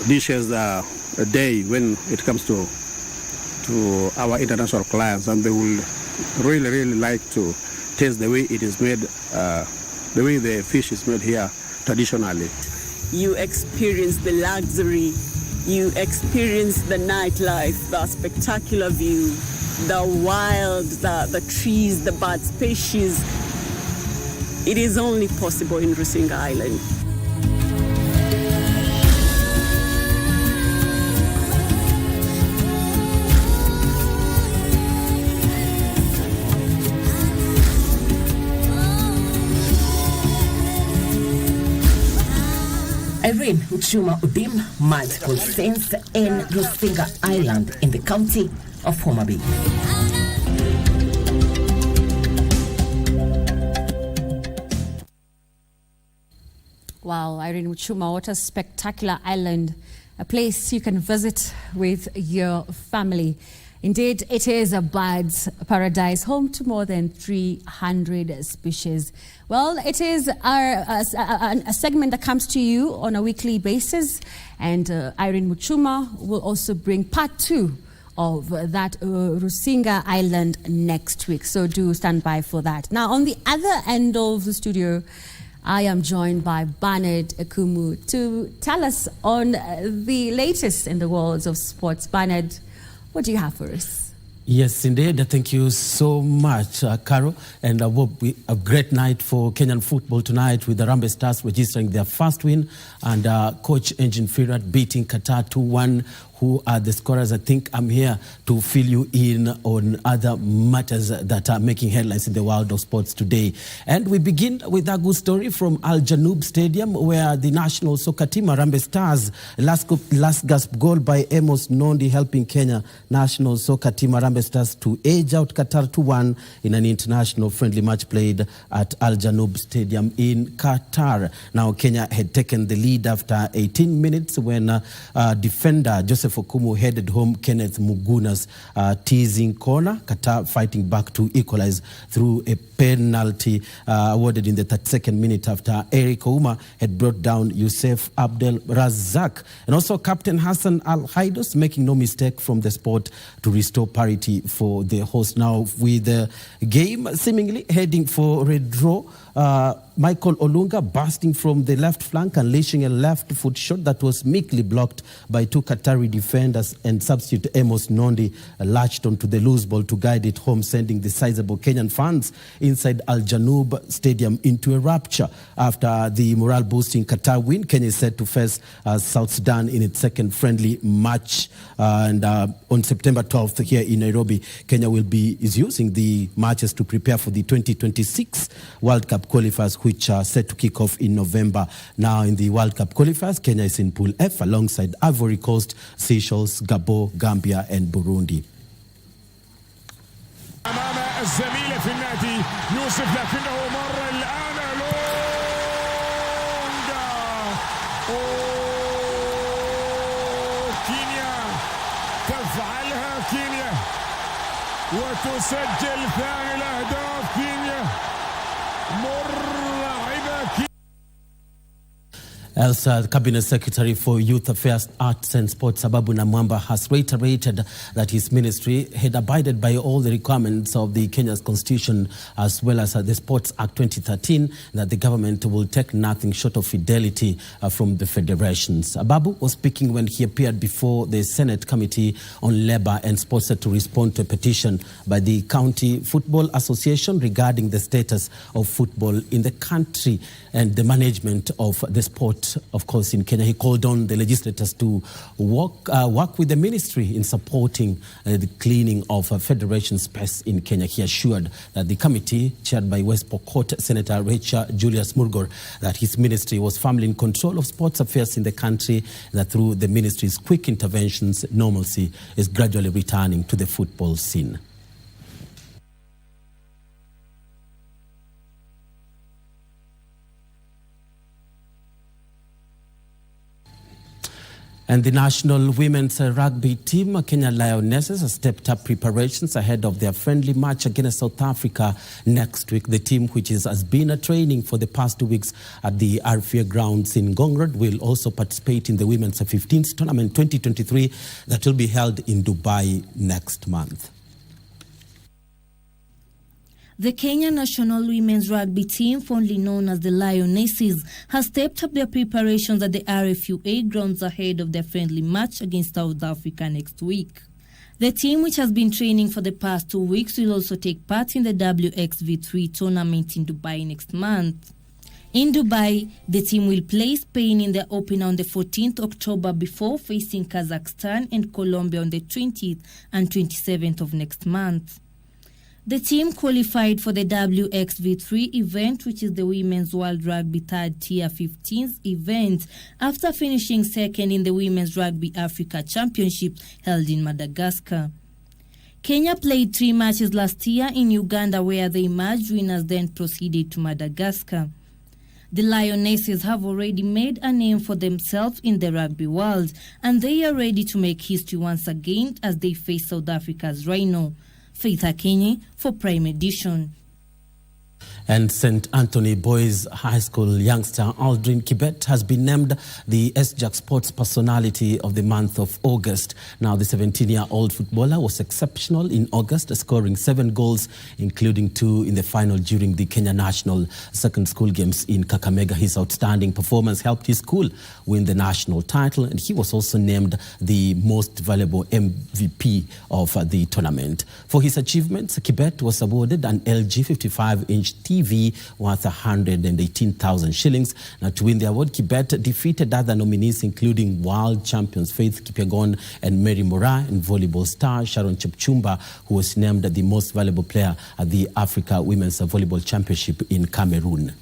S17: dishes a day when it comes to our international clients, and they will really like to taste the way it is made, the way the fish is made here traditionally.
S1: You experience the luxury, you experience the nightlife, the spectacular view, the wild, the trees, the bird species. It is only possible in Rusinga Island.
S12: Irene Uchuma Udim, multiple saints in Rusinga Island in the county of Homa Bay.
S7: Wow, Irene Uchuma, what a spectacular island, a place you can visit with your family. Indeed, it is a bird's paradise, home to more than 300 species. Well, it is a segment that comes to you on a weekly basis, and Irene Uchuma will also bring part 2 of that Rusinga Island next week. So do stand by for that. Now, on the other end of the studio, I am joined by Bernard Akumu to tell us on the latest in the world of sports. Bernard, what do you have for us?
S2: Yes, indeed. Thank you so much, Carol. And I hope a great night for Kenyan football tonight with the Harambee Stars registering their first win and Coach Engin Firat beating Qatar 2-1. Who are the scorers? I think I'm here to fill you in on other matters that are making headlines in the world of sports today. And we begin with a good story from Al Janoub Stadium, where the national soccer team, Harambee Stars, last gasp goal by Amos Nondi, helping Kenya national soccer team Harambee Stars to edge out Qatar 2-1 in an international friendly match played at Al Janoub Stadium in Qatar. Now, Kenya had taken the lead after 18 minutes when defender Joseph Okumu headed home Kenneth Muguna's teasing corner. Qatar fighting back to equalize through a penalty awarded in the 32nd minute after Eric Ouma had brought down Youssef Abdel Razak. And also Captain Hassan Al-Haidos making no mistake from the spot to restore parity for the host. Now, with the game seemingly heading for a draw, Michael Olunga bursting from the left flank, unleashing a left foot shot that was meekly blocked by 2 Qatari defenders, and substitute Amos Nondi latched onto the loose ball to guide it home, sending the sizable Kenyan fans inside Al Janoub Stadium into a rapture. After the morale-boosting Qatar win, Kenya is set to face South Sudan in its second friendly match. And on September 12th here in Nairobi, Kenya is using the matches to prepare for the 2026 World Cup qualifiers, which are set to kick off in November. Now, in the World Cup qualifiers, Kenya is in Pool F alongside Ivory Coast, Seychelles, Gabon, Gambia, and Burundi.
S4: أمام الزميلة في النادي يوسف، لكنه مر الآن لونجا. كينيا تفعلها كينيا وتسجل ثاني الأهداف. كينيا مرعبة.
S2: Elsa, Cabinet Secretary for Youth Affairs, Arts and Sports, Ababu Namwamba, has reiterated that his ministry had abided by all the requirements of the Kenya's Constitution as well as the Sports Act 2013, that the government will take nothing short of fidelity from the federations. Ababu was speaking when he appeared before the Senate Committee on Labour and Sports to respond to a petition by the County Football Association regarding the status of football in the country and the management of the sport, of course, in Kenya. He called on the legislators to work with the ministry in supporting the cleaning of federation space in Kenya. He assured that the committee, chaired by West Pokot Senator Rachel Julius Murgor, that his ministry was firmly in control of sports affairs in the country, that through the ministry's quick interventions, normalcy is gradually returning to the football scene. And the national women's rugby team, Kenya Lionesses, have stepped up preparations ahead of their friendly match against South Africa next week. The team, which has been training for the past 2 weeks at the RFA grounds in Gongrad, will also participate in the Women's 15s Tournament 2023 that will be held in Dubai next month.
S18: The Kenya national women's rugby team, fondly known as the Lionesses, has stepped up their preparations at the RFUA grounds ahead of their friendly match against South Africa next week. The team, which has been training for the past 2 weeks, will also take part in the WXV3 tournament in Dubai next month. In Dubai, the team will play Spain in their opener on the 14th October before facing Kazakhstan and Colombia on the 20th and 27th of next month. The team qualified for the WXV3 event, which is the Women's World Rugby Third Tier 15s event, after finishing second in the Women's Rugby Africa Championship held in Madagascar. Kenya played 3 matches last year in Uganda, where they emerged winners, then proceeded to Madagascar. The Lionesses have already made a name for themselves in the rugby world, and they are ready to make history once again as they face South Africa's Rhino. Faith Akinyi for Prime Edition.
S2: And St. Anthony Boys High School youngster Aldrin Kibet has been named the SJAC Sports Personality of the month of August. Now, the 17-year-old footballer was exceptional in August, scoring 7 goals, including 2 in the final during the Kenya National Second School Games in Kakamega. His outstanding performance helped his school win the national title, and he was also named the most valuable MVP of the tournament. For his achievements, Kibet was awarded an LG 55-inch TV worth 118,000 shillings. Now, to win the award, Kibet defeated other nominees, including world champions Faith Kipyegon and Mary Mora, and volleyball star Sharon Chepchumba, who was named the most valuable player at the Africa Women's Volleyball Championship in Cameroon.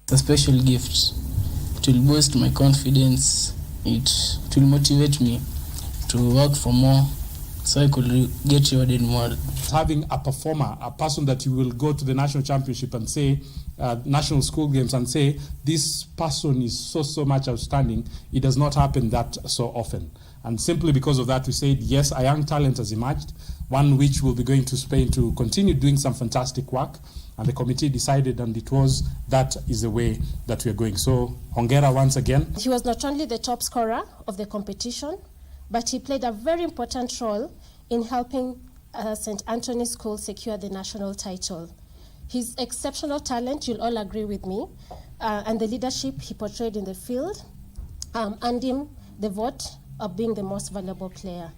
S19: It's a special gift. It will boost my confidence. It will motivate me to work for more, so I could get rewarded more.
S20: Having a performer, a person that you will go to the national championship and say, national school games and say, this person is so much outstanding, it does not happen that so often. And simply because of that, we said, yes, a young talent has emerged, one which will be going to Spain to continue doing some fantastic work. And the committee decided, and that is the way that we are going. So, Hongera once again.
S21: He was not only the top scorer of the competition, but he played a very important role in helping St. Anthony's School secure the national title. His exceptional talent, you'll all agree with me, and the leadership he portrayed in the field earned him the vote of being the most valuable player.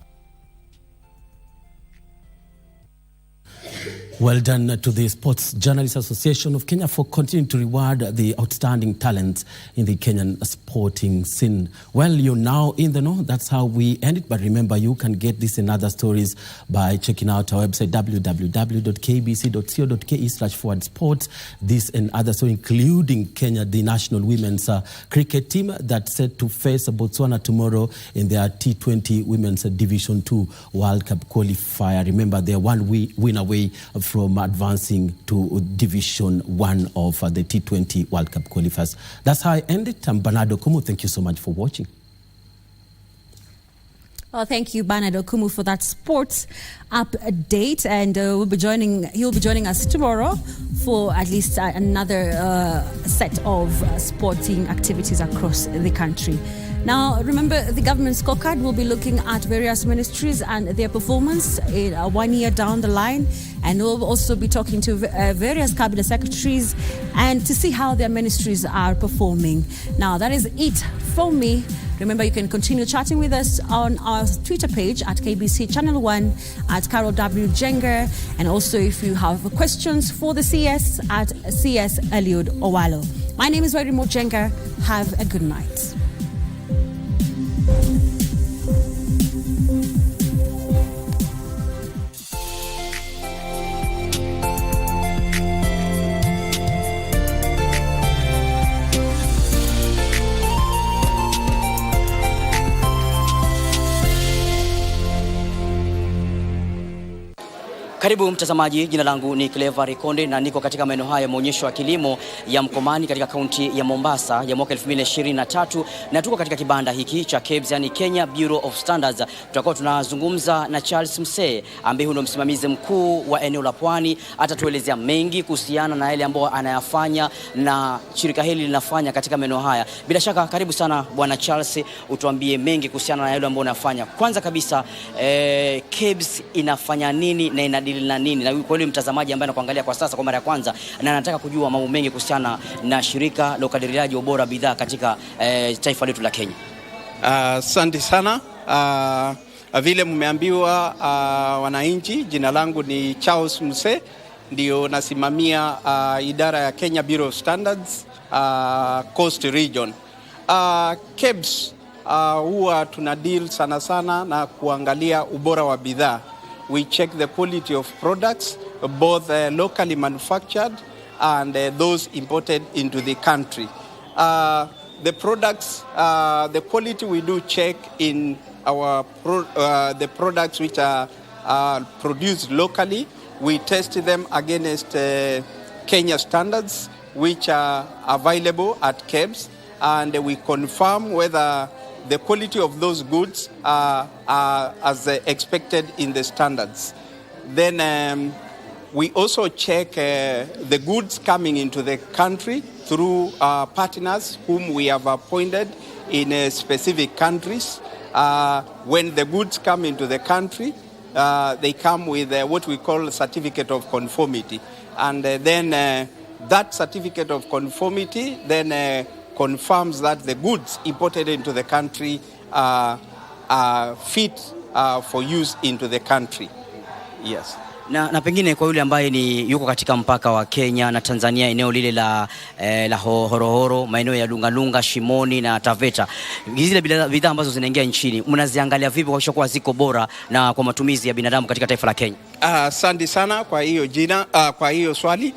S2: Well done to the Sports Journalists Association of Kenya for continuing to reward the outstanding talent in the Kenyan sporting scene. Well, you're now in the know. That's how we end it. But remember, you can get this and other stories by checking out our website, www.kbc.co.ke/sports. This and others, so including Kenya, the national women's cricket team that's set to face Botswana tomorrow in their T20 Women's Division 2 World Cup qualifier. Remember, they're one win away from advancing to Division 1 of the T20 World Cup qualifiers. That's how I end it. I'm Bernardo Kumu. Thank you so much for watching.
S7: Well, thank you, Bernardo Kumu, for that sports update. And he'll be joining us tomorrow for at least another set of sporting activities across the country. Now, remember, the government scorecard will be looking at various ministries and their performance in 1 year down the line. And we'll also be talking to various cabinet secretaries and to see how their ministries are performing. Now, that is it from me. Remember, you can continue chatting with us on our Twitter page at KBC Channel 1, at Carol W. Njenga, and also if you have questions for the CS, at CS Eliud Owalo. My name is Rusinga Njenga. Have a good night.
S5: Karibu mtazamaji, jina langu ni Clever Rikonde na niko katika maeneo haya ya maonyesho ya kilimo ya Mkomani katika kaunti ya Mombasa ya mwaka 2023 na tuko katika kibanda hiki cha KBC, yani Kenya Bureau of Standards. Tutakuwa tunazungumza na Charles Msee ambaye ndio msimamizi mkuu wa eneo la Pwani. Atatuelezea mengi kuhusiana na yale ambayo anayafanya na shirika hili linafanya katika maeneo haya. Bila shaka karibu sana bwana Charles, utuambie mengi kuhusiana na yale ambayo unafanya. Kwanza kabisa KBC inafanya nini na ina na nini, na kwa yule mtazamaji ambaye anakuangalia kwa sasa kwa mara ya kwanza na anataka kujua mambo mengi kuhusiana na shirika la ukadiriaji wa ubora bidhaa katika taifa letu la Kenya.
S9: Asante sana. Vile mmeambiwa wananchi, jina langu ni Charles Msee, ndio nasimamia idara ya Kenya Bureau of Standards Coast Region. KBC huwa tuna deal sana sana na kuangalia ubora wa bidhaa. We check the quality of products, both locally manufactured and those imported into the country. The products, the quality we do check in our the products which are produced locally. We test them against Kenya standards, which are available at KBC, and we confirm whether the quality of those goods are as expected in the standards. Then we also check the goods coming into the country through partners whom we have appointed in specific countries. When the goods come into the country, they come with what we call a certificate of conformity. And then that certificate of conformity then confirms that the goods imported into the country are fit for use into the country. Yes.
S5: Na pengine kwa yule ambaye ni yuko katika mpaka wa Kenya na Tanzania, eneo lile la Horohoro, maeneo ya Lungalunga, Shimoni na Taveta, zile bidhaa ambazo zinaingia nchini, mnaziangalia vipi kwa kuwa ziko bora na kwa matumizi ya binadamu katika taifa la Kenya?
S9: Asante sana kwa hiyo kwa hiyo swali.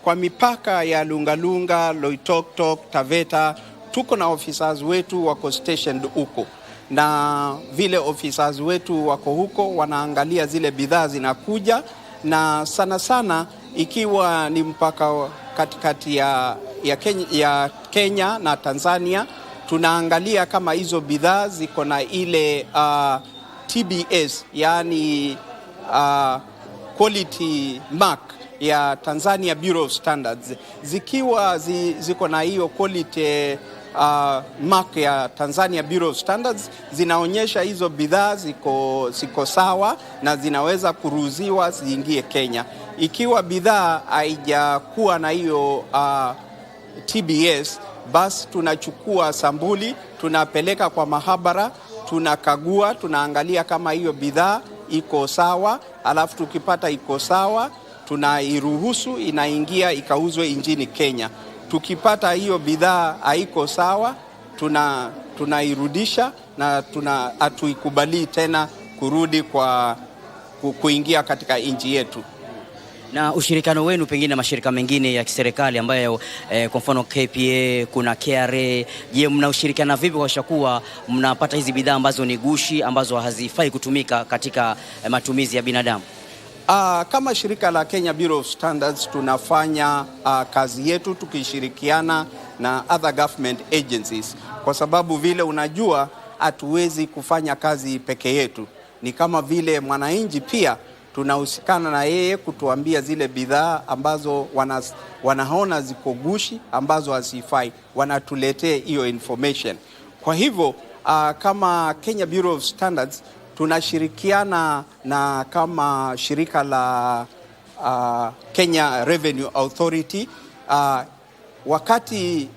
S9: Kwa mipaka ya Lungalunga, Loitoktok, Taveta, tuko na officers wetu wako stationed huko. Na vile officers wetu wako huko wanaangalia zile bidhaa zinakuja, na sana sana ikiwa ni mpaka katikati ya Kenya na Tanzania, tunaangalia kama hizo bidhaa ziko na ile TBS, yani quality mark ya Tanzania Bureau of Standards. Zikiwa ziko na hiyo quality mark ya Tanzania Bureau of Standards, zinaonyesha hizo bidhaa ziko sawa na zinaweza kuruhusiwa ziingie Kenya. Ikiwa bidhaa haijakuwa na hiyo TBS, basi tunachukua sambuli, tunapeleka kwa mahabara, tunakagua, tunaangalia kama hiyo bidhaa iko sawa, alafu tukipata iko sawa, tunairuhusu inaingia ikauzwe nchini Kenya. Tukipata hiyo bidhaa haiko sawa, tunairudisha na hatuikubali tena kurudi kuingia katika nchi yetu.
S5: Na ushirikiano wenu pengine na mashirika mengine ya kiserikali ambayo kwa mfano KPA, kuna KRA, je, mnaushirikiana vipi kwa kuwa mnapata hizi bidhaa ambazo ni gushi, ambazo hazifai kutumika katika matumizi ya binadamu?
S9: Kama shirika la Kenya Bureau of Standards tunafanya kazi yetu tukishirikiana na other government agencies, kwa sababu vile unajua hatuwezi kufanya kazi peke yetu. Ni kama vile mwananchi pia tunahusikana na yeye kutuambia zile bidhaa ambazo wanaona ziko gushi, ambazo hazifai, wanatuletea hiyo information. Kwa hivyo kama Kenya Bureau of Standards tunashirikiana na kama shirika la Kenya Revenue Authority. Wakati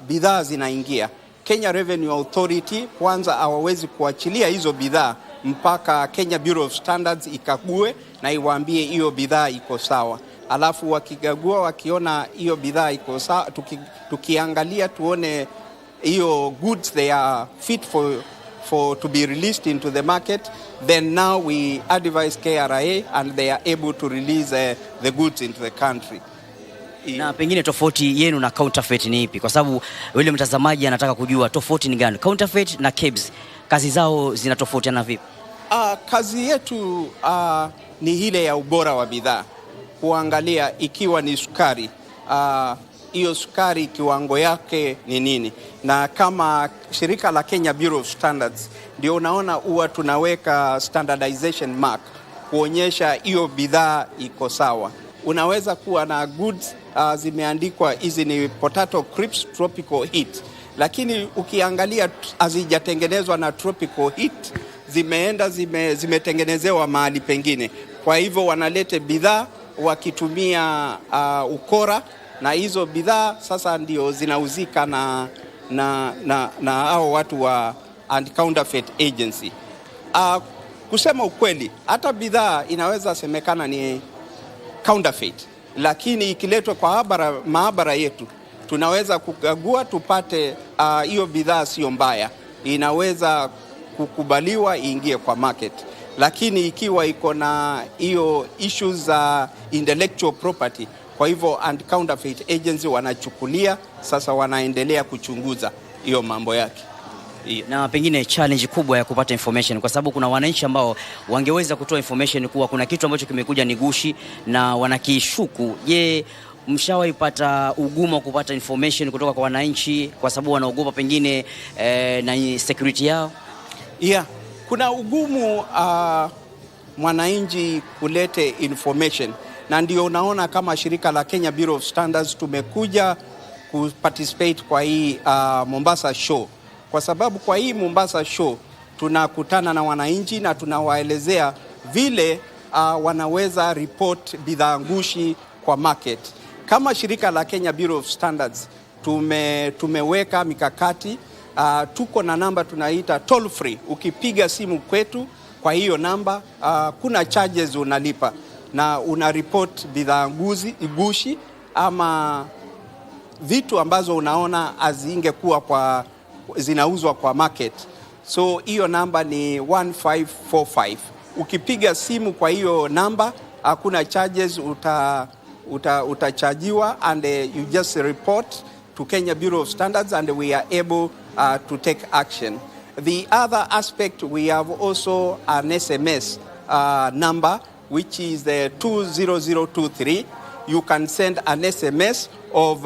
S9: bidhaa zinaingia, Kenya Revenue Authority kwanza hawawezi kuachilia hizo bidhaa mpaka Kenya Bureau of Standards ikague na iwaambie hiyo bidhaa iko sawa. Alafu wakikagua wakiona hiyo bidhaa iko sawa, tukiangalia tuone hiyo goods they are fit to be released into the market, then now we advise KRA and they are able to release the goods into the country.
S5: Na pengine tofauti yenu na counterfeit ni ipi? Kwa sababu yule mtazamaji anataka kujua tofauti ni gani. Counterfeit na KBC, kazi zao zinatofautiana vipi?
S9: Kazi yetu ni ile ya ubora wa bidhaa, kuangalia ikiwa ni sukari, hiyo sukari kiwango yake ni nini, na kama shirika la Kenya Bureau of Standards ndio unaona huwa tunaweka standardization mark kuonyesha hiyo bidhaa iko sawa. Unaweza kuwa na goods zimeandikwa hizi ni potato crisps tropical heat, lakini ukiangalia hazijatengenezwa na tropical heat, zimetengenezewa mahali pengine. Kwa hivyo wanalete bidhaa wakitumia ukora, na hizo bidhaa sasa ndio zinauzika na hao watu wa Anti-Counterfeit Agency. Kusema ukweli, hata bidhaa inaweza semekana ni counterfeit, lakini ikiletwa kwa maabara yetu tunaweza kukagua tupate hiyo bidhaa sio mbaya, inaweza kukubaliwa iingie kwa market. Lakini ikiwa iko na hiyo issues za intellectual property, kwa hivyo Anti-Counterfeit Agency wanachukulia, sasa wanaendelea kuchunguza hiyo mambo yake.
S5: Na pengine challenge kubwa ya kupata information, kwa sababu kuna wananchi ambao wangeweza kutoa information kuwa kuna kitu ambacho kimekuja ni gushi na wanakishuku. Je, mshawahi pata ugumu wa kupata information kutoka kwa wananchi kwa sababu wanaogopa pengine na security yao?
S9: Kuna ugumu mwananchi kulete information, na ndio unaona kama shirika la Kenya Bureau of Standards tumekuja kuparticipate kwa hii Mombasa show, kwa sababu kwa hii Mombasa show tunakutana na wananchi na tunawaelezea vile wanaweza report bidhaa ngushi kwa market. Kama shirika la Kenya Bureau of Standards tumeweka mikakati. Tuko na namba tunaita toll free. Ukipiga simu kwetu kwa hiyo namba, kuna charges unalipa na una report bidhaa gushi ama vitu ambazo unaona azingekuwa zinauzwa kwa market. So hiyo namba ni 1545. Ukipiga simu kwa hiyo namba, hakuna charges, utachajiwa and you just report to Kenya Bureau of Standards and we are able to take action. The other aspect, we have also an SMS number, which is the 20023. You can send an SMS of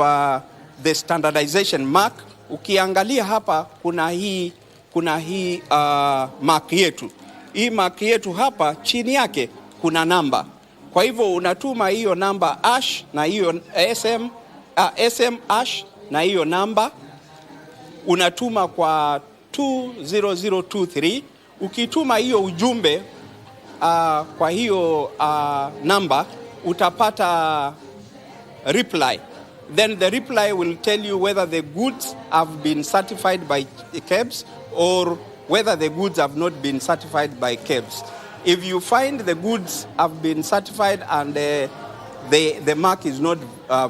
S9: the standardization mark. Ukiangalia hapa kuna hii mark yetu. Hii mark yetu hapa chini yake kuna namba. Kwa hivyo unatuma hiyo namba hash na hiyo SM hash na hiyo namba unatuma kwa 20023. Ukituma hiyo ujumbe kwa hiyo namba utapata reply. Then the reply will tell you whether the goods have been certified by KEBS or whether the goods have not been certified by KEBS. If you find the goods have been certified and the mark is not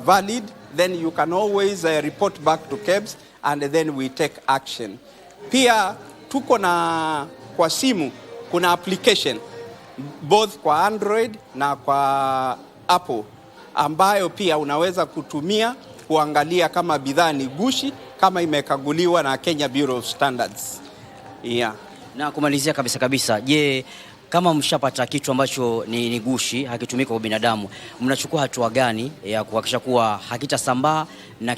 S9: valid, then you can always report back to KEBS and then we take action. Pia tuko na kwa simu kuna application both kwa Android na kwa Apple ambayo pia unaweza kutumia kuangalia kama bidhaa ni gushi, kama imekaguliwa na Kenya Bureau of Standards.
S5: Na kumalizia kabisa, je, kama mshapata kitu ambacho ni gushi hakitumika kwa binadamu, mnachukua hatua gani ya kuhakikisha kuwa hakitasambaa na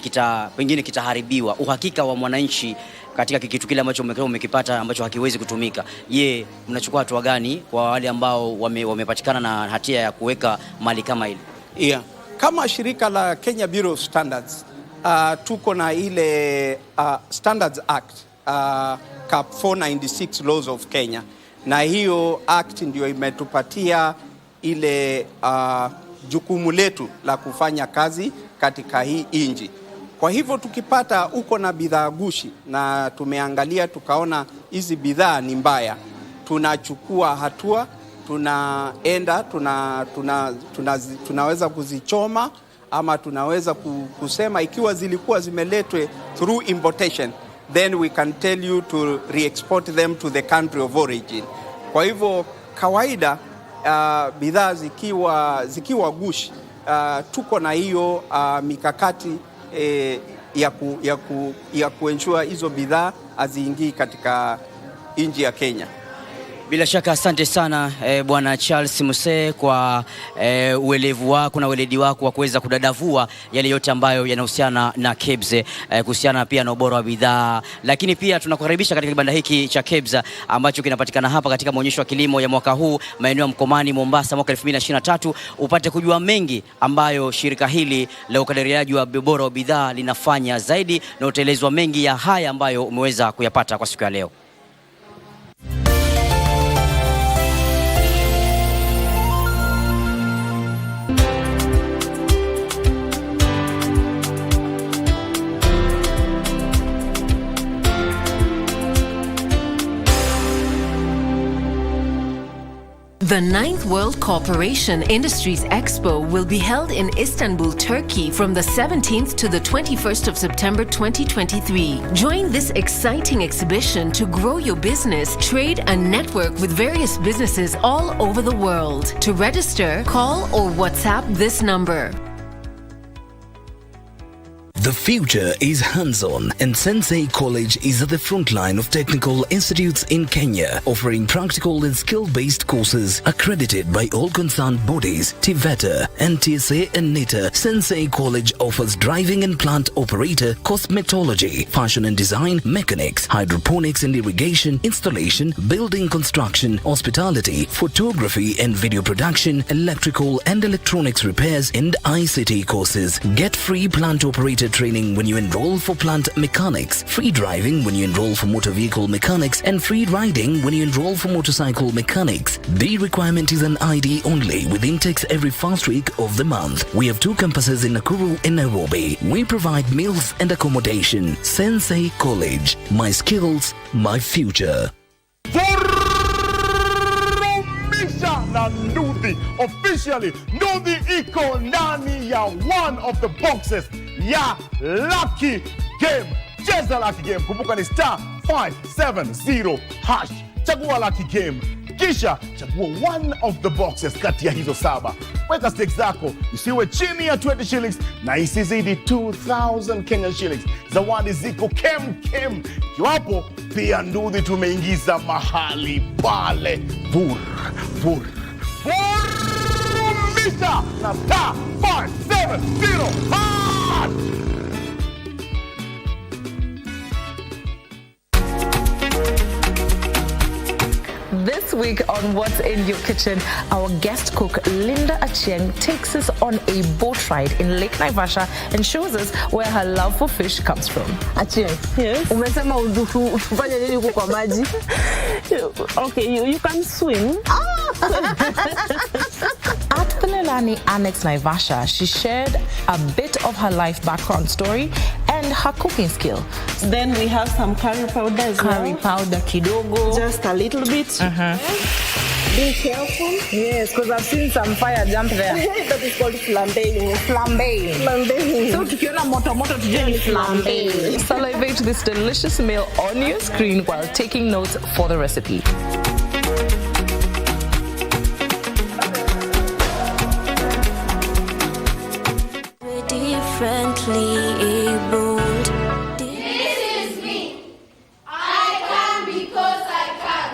S5: pengine kitaharibiwa? Uhakika wa mwananchi katika kitu kile ambacho umekipata ambacho hakiwezi kutumika. Je, mnachukua hatua gani kwa wale ambao wamepatikana na hatia ya kuweka mali kama ile?
S9: Kama shirika la Kenya Bureau of Standards tuko na ile Standards Act Cap 496 Laws of Kenya, na hiyo act ndio imetupatia ile jukumu letu la kufanya kazi katika hii nchi. Kwa hivyo tukipata uko na bidhaa gushi na tumeangalia tukaona hizi bidhaa ni mbaya, tunachukua hatua, tunaenda tunaweza kuzichoma ama tunaweza kusema ikiwa zilikuwa zimeletwe through importation, then we can tell you to re-export them to the country of origin. Kwa hivyo kawaida bidhaa zikiwa gushi, tuko na hiyo mikakati ya kuensure hizo bidhaa haziingii katika nchi ya Kenya.
S5: Bila shaka asante sana Bwana Charles Muse kwa uelevu wako na weledi wako wa kuweza kudadavua yale yote ambayo yanahusiana na KEBS, kuhusiana pia na ubora wa bidhaa. Lakini pia tunakukaribisha katika kibanda hiki cha KEBS ambacho kinapatikana hapa katika maonyesho ya kilimo ya mwaka huu maeneo ya Mkomani, Mombasa mwaka 2023, upate kujua mengi ambayo shirika hili la ukadiriaji wa ubora wa bidhaa linafanya zaidi, na utaelezwa mengi ya haya ambayo umeweza kuyapata kwa siku ya leo.
S8: The 9th World Cooperation Industries Expo will be held in Istanbul, Turkey from the 17th to the 21st of September 2023. Join this exciting exhibition to grow your business, trade and network with various businesses all over the world. To register, call or WhatsApp this number.
S10: The future is hands-on, and Sensei College is at the front line of technical institutes in Kenya, offering practical and skill-based courses accredited by all concerned bodies, TVETA, NTSA and NITA. Sensei College offers driving and plant operator, cosmetology, fashion and design, mechanics, hydroponics and irrigation, installation, building construction, hospitality, photography and video production, electrical and electronics repairs, and ICT courses. Get free plant operator training when you enroll for plant mechanics, free driving when you enroll for motor vehicle mechanics, and free riding when you enroll for motorcycle mechanics. The requirement is an ID only, with intakes every first week of the month. We have 2 campuses in Nakuru and Nairobi. We provide meals and accommodation. Sensei College. My skills, my future.
S11: Na Nduthi officially Nduthi iko ndani ya one of the boxes ya Lucky Game. Cheza Lucky Game, kumbuka ni *570#. Chagua Lucky Game, kisha chagua one of the boxes kati ya hizo 7. Weka stakes zako isiwe chini ya 20 shillings na isizidi 2,000 Kenyan shillings. Zawadi ziko kem. Kiwapo pia Nduthi tumeingiza mahali pale. Vurumisha na *570#.
S22: This week on What's in Your Kitchen, our guest cook Linda Achieng takes us on a boat ride in Lake Naivasha and shows us where her love for fish comes from.
S23: Achieng, yes. Umesema ufanye nini huko kwa maji? Okay, you can swim.
S22: At the Lelani Annex Naivasha, she shared a bit of her life background story and her cooking skill.
S23: Then we have some curry powder as well.
S22: Curry powder kidogo.
S23: Just a little bit. Be careful. Yes, because I've seen some fire jump there. That is called flambéing. Flambéing.
S22: So tukiona moto tujue ni flambéing. Salivate this delicious meal on your screen while taking notes for the recipe.
S24: Differently abled.
S25: This is me. I can because I can.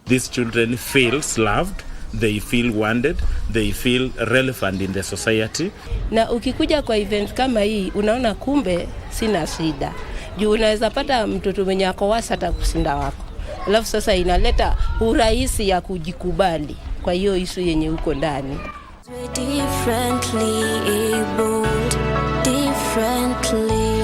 S28: These children feel loved, they feel wanted, they feel relevant in the society.
S29: Na ukikuja kwa event kama hii, unaona kumbe sina shida. Juu unaweza pata mtoto mwenye ako wasa hata kusinda wako. Alafu sasa inaleta urahisi ya kujikubali kwa hiyo isu yenye uko ndani.
S24: Differently abled, differently.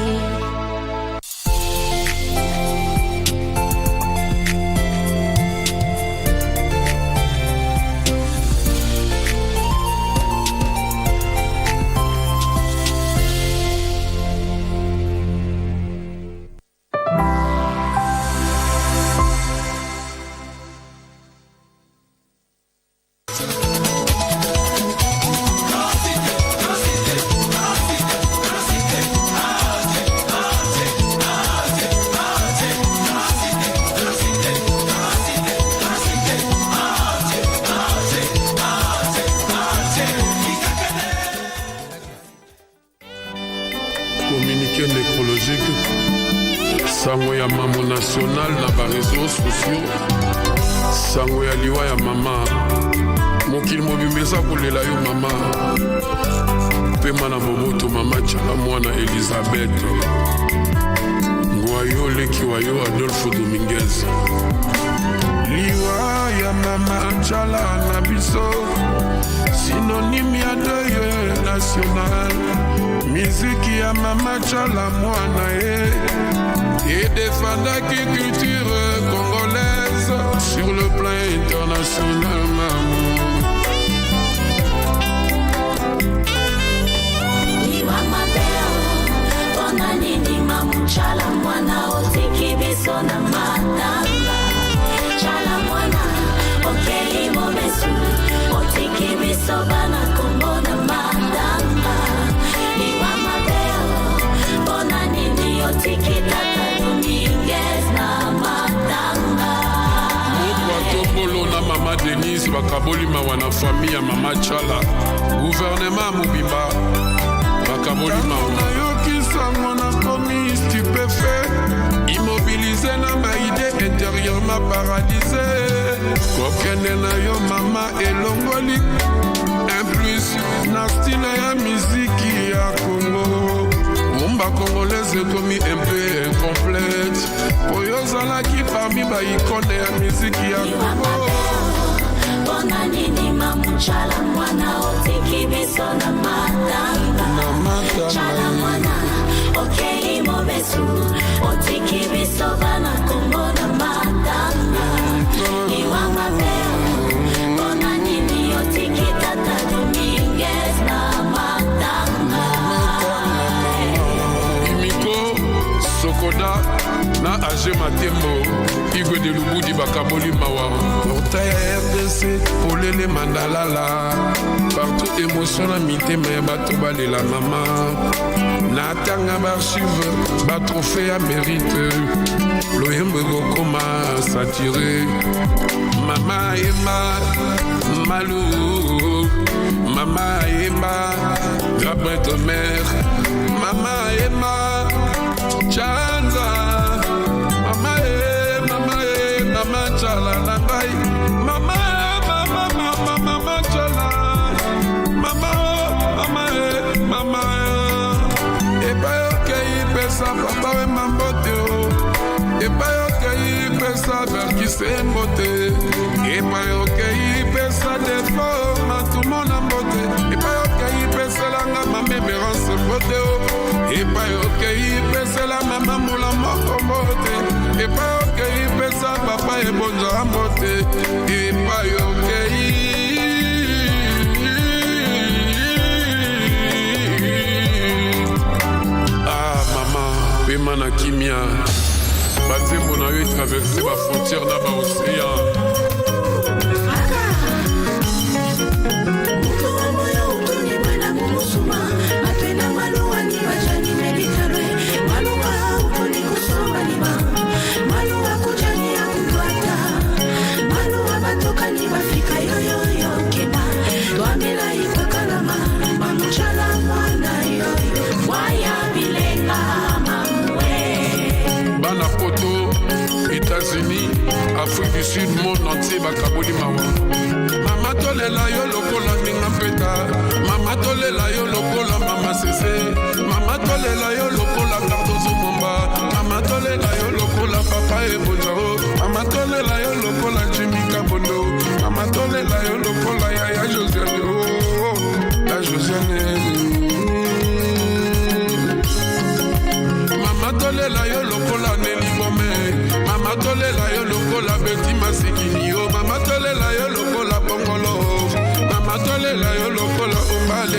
S30: Communiqué nécrologique, sango ya mambo national na ba réseaux sociaux.
S3: sango ya liwa ya mama mokili mobimisa kolela yo mama pema na momoto mama Chala mwana Elizabeth ngwayo leki wa yo Adolfo Dominguez liwa ya mama Chala na biso synonyme ya deuil national miziki ya mama Chala mwana et défendaki culture congolaise sur le plan international maman.
S24: Liwa mabeo pona nini mama Chala mwana otiki biso na matanga Chala mwana okei mobesu otiki biso bana kombo na matanga Liwa mabeo pona nini otiki tata Dominguez na matanga
S3: Mokwa na mama Denise bakaboli mawana famille ya mama Chala gouvernement mobimba bakaboli mawana yokisa mwana komi stupéfait immobilisé na maide intérieurement paralysé kokende na yo mama elongoli un plus na style ya miziki ya Congo Rumba congolaise komi un peu incomplète oyozalaki parmi baikone ya miziki ya Congo
S24: Bona nini mama Chala mwana otiki biso na matanga Chala mwana okei mobesu otiki biso bana kombo na matanga Liwa mabeo bona nini otiki tata Dominguez na matanga
S3: Imiko Sokoda na Age Matembo Igwe de Lubudi bakaboli mawa portail ya RDC Olele Mandalala partout émotion na mitema ya bato balela mama na tanga barchive batrophée ya mérite loyembo ekokoma saturé mama Emma Malou mama Emma Grabin mère mama Emma Chanza mama Chala na ngai mama Chala mama ebayokei pesa papa we mambote ebayokei pesa berkise mbote ebayokei pesa defo matumona mbote ebayokei pesa langa mamemerance mbote ebayokei pesa la mama mula moko mbote ebayokei pesa papa ebonza mbote ebayokei pema na kimia bazembo na yo traverse ba frontière na ba océan États-Unis, Afrique du Sud, monde entier, bakaboli mawa. Mama tolela yo lokola ninga peta. Mama tolela yo lokola mama sese. Mama tolela yo lokola Cardozo Momba. Mama tolela yo lokola papa Ebonjaro. Mama tolela yo lokola Jimmy Kabondo. Mama tolela yo lokola Yaya Josiane. Oh, la Josiane. Mama tolela yo lokola Nelly Bome. Mama tolela yo lokola Betty Masiki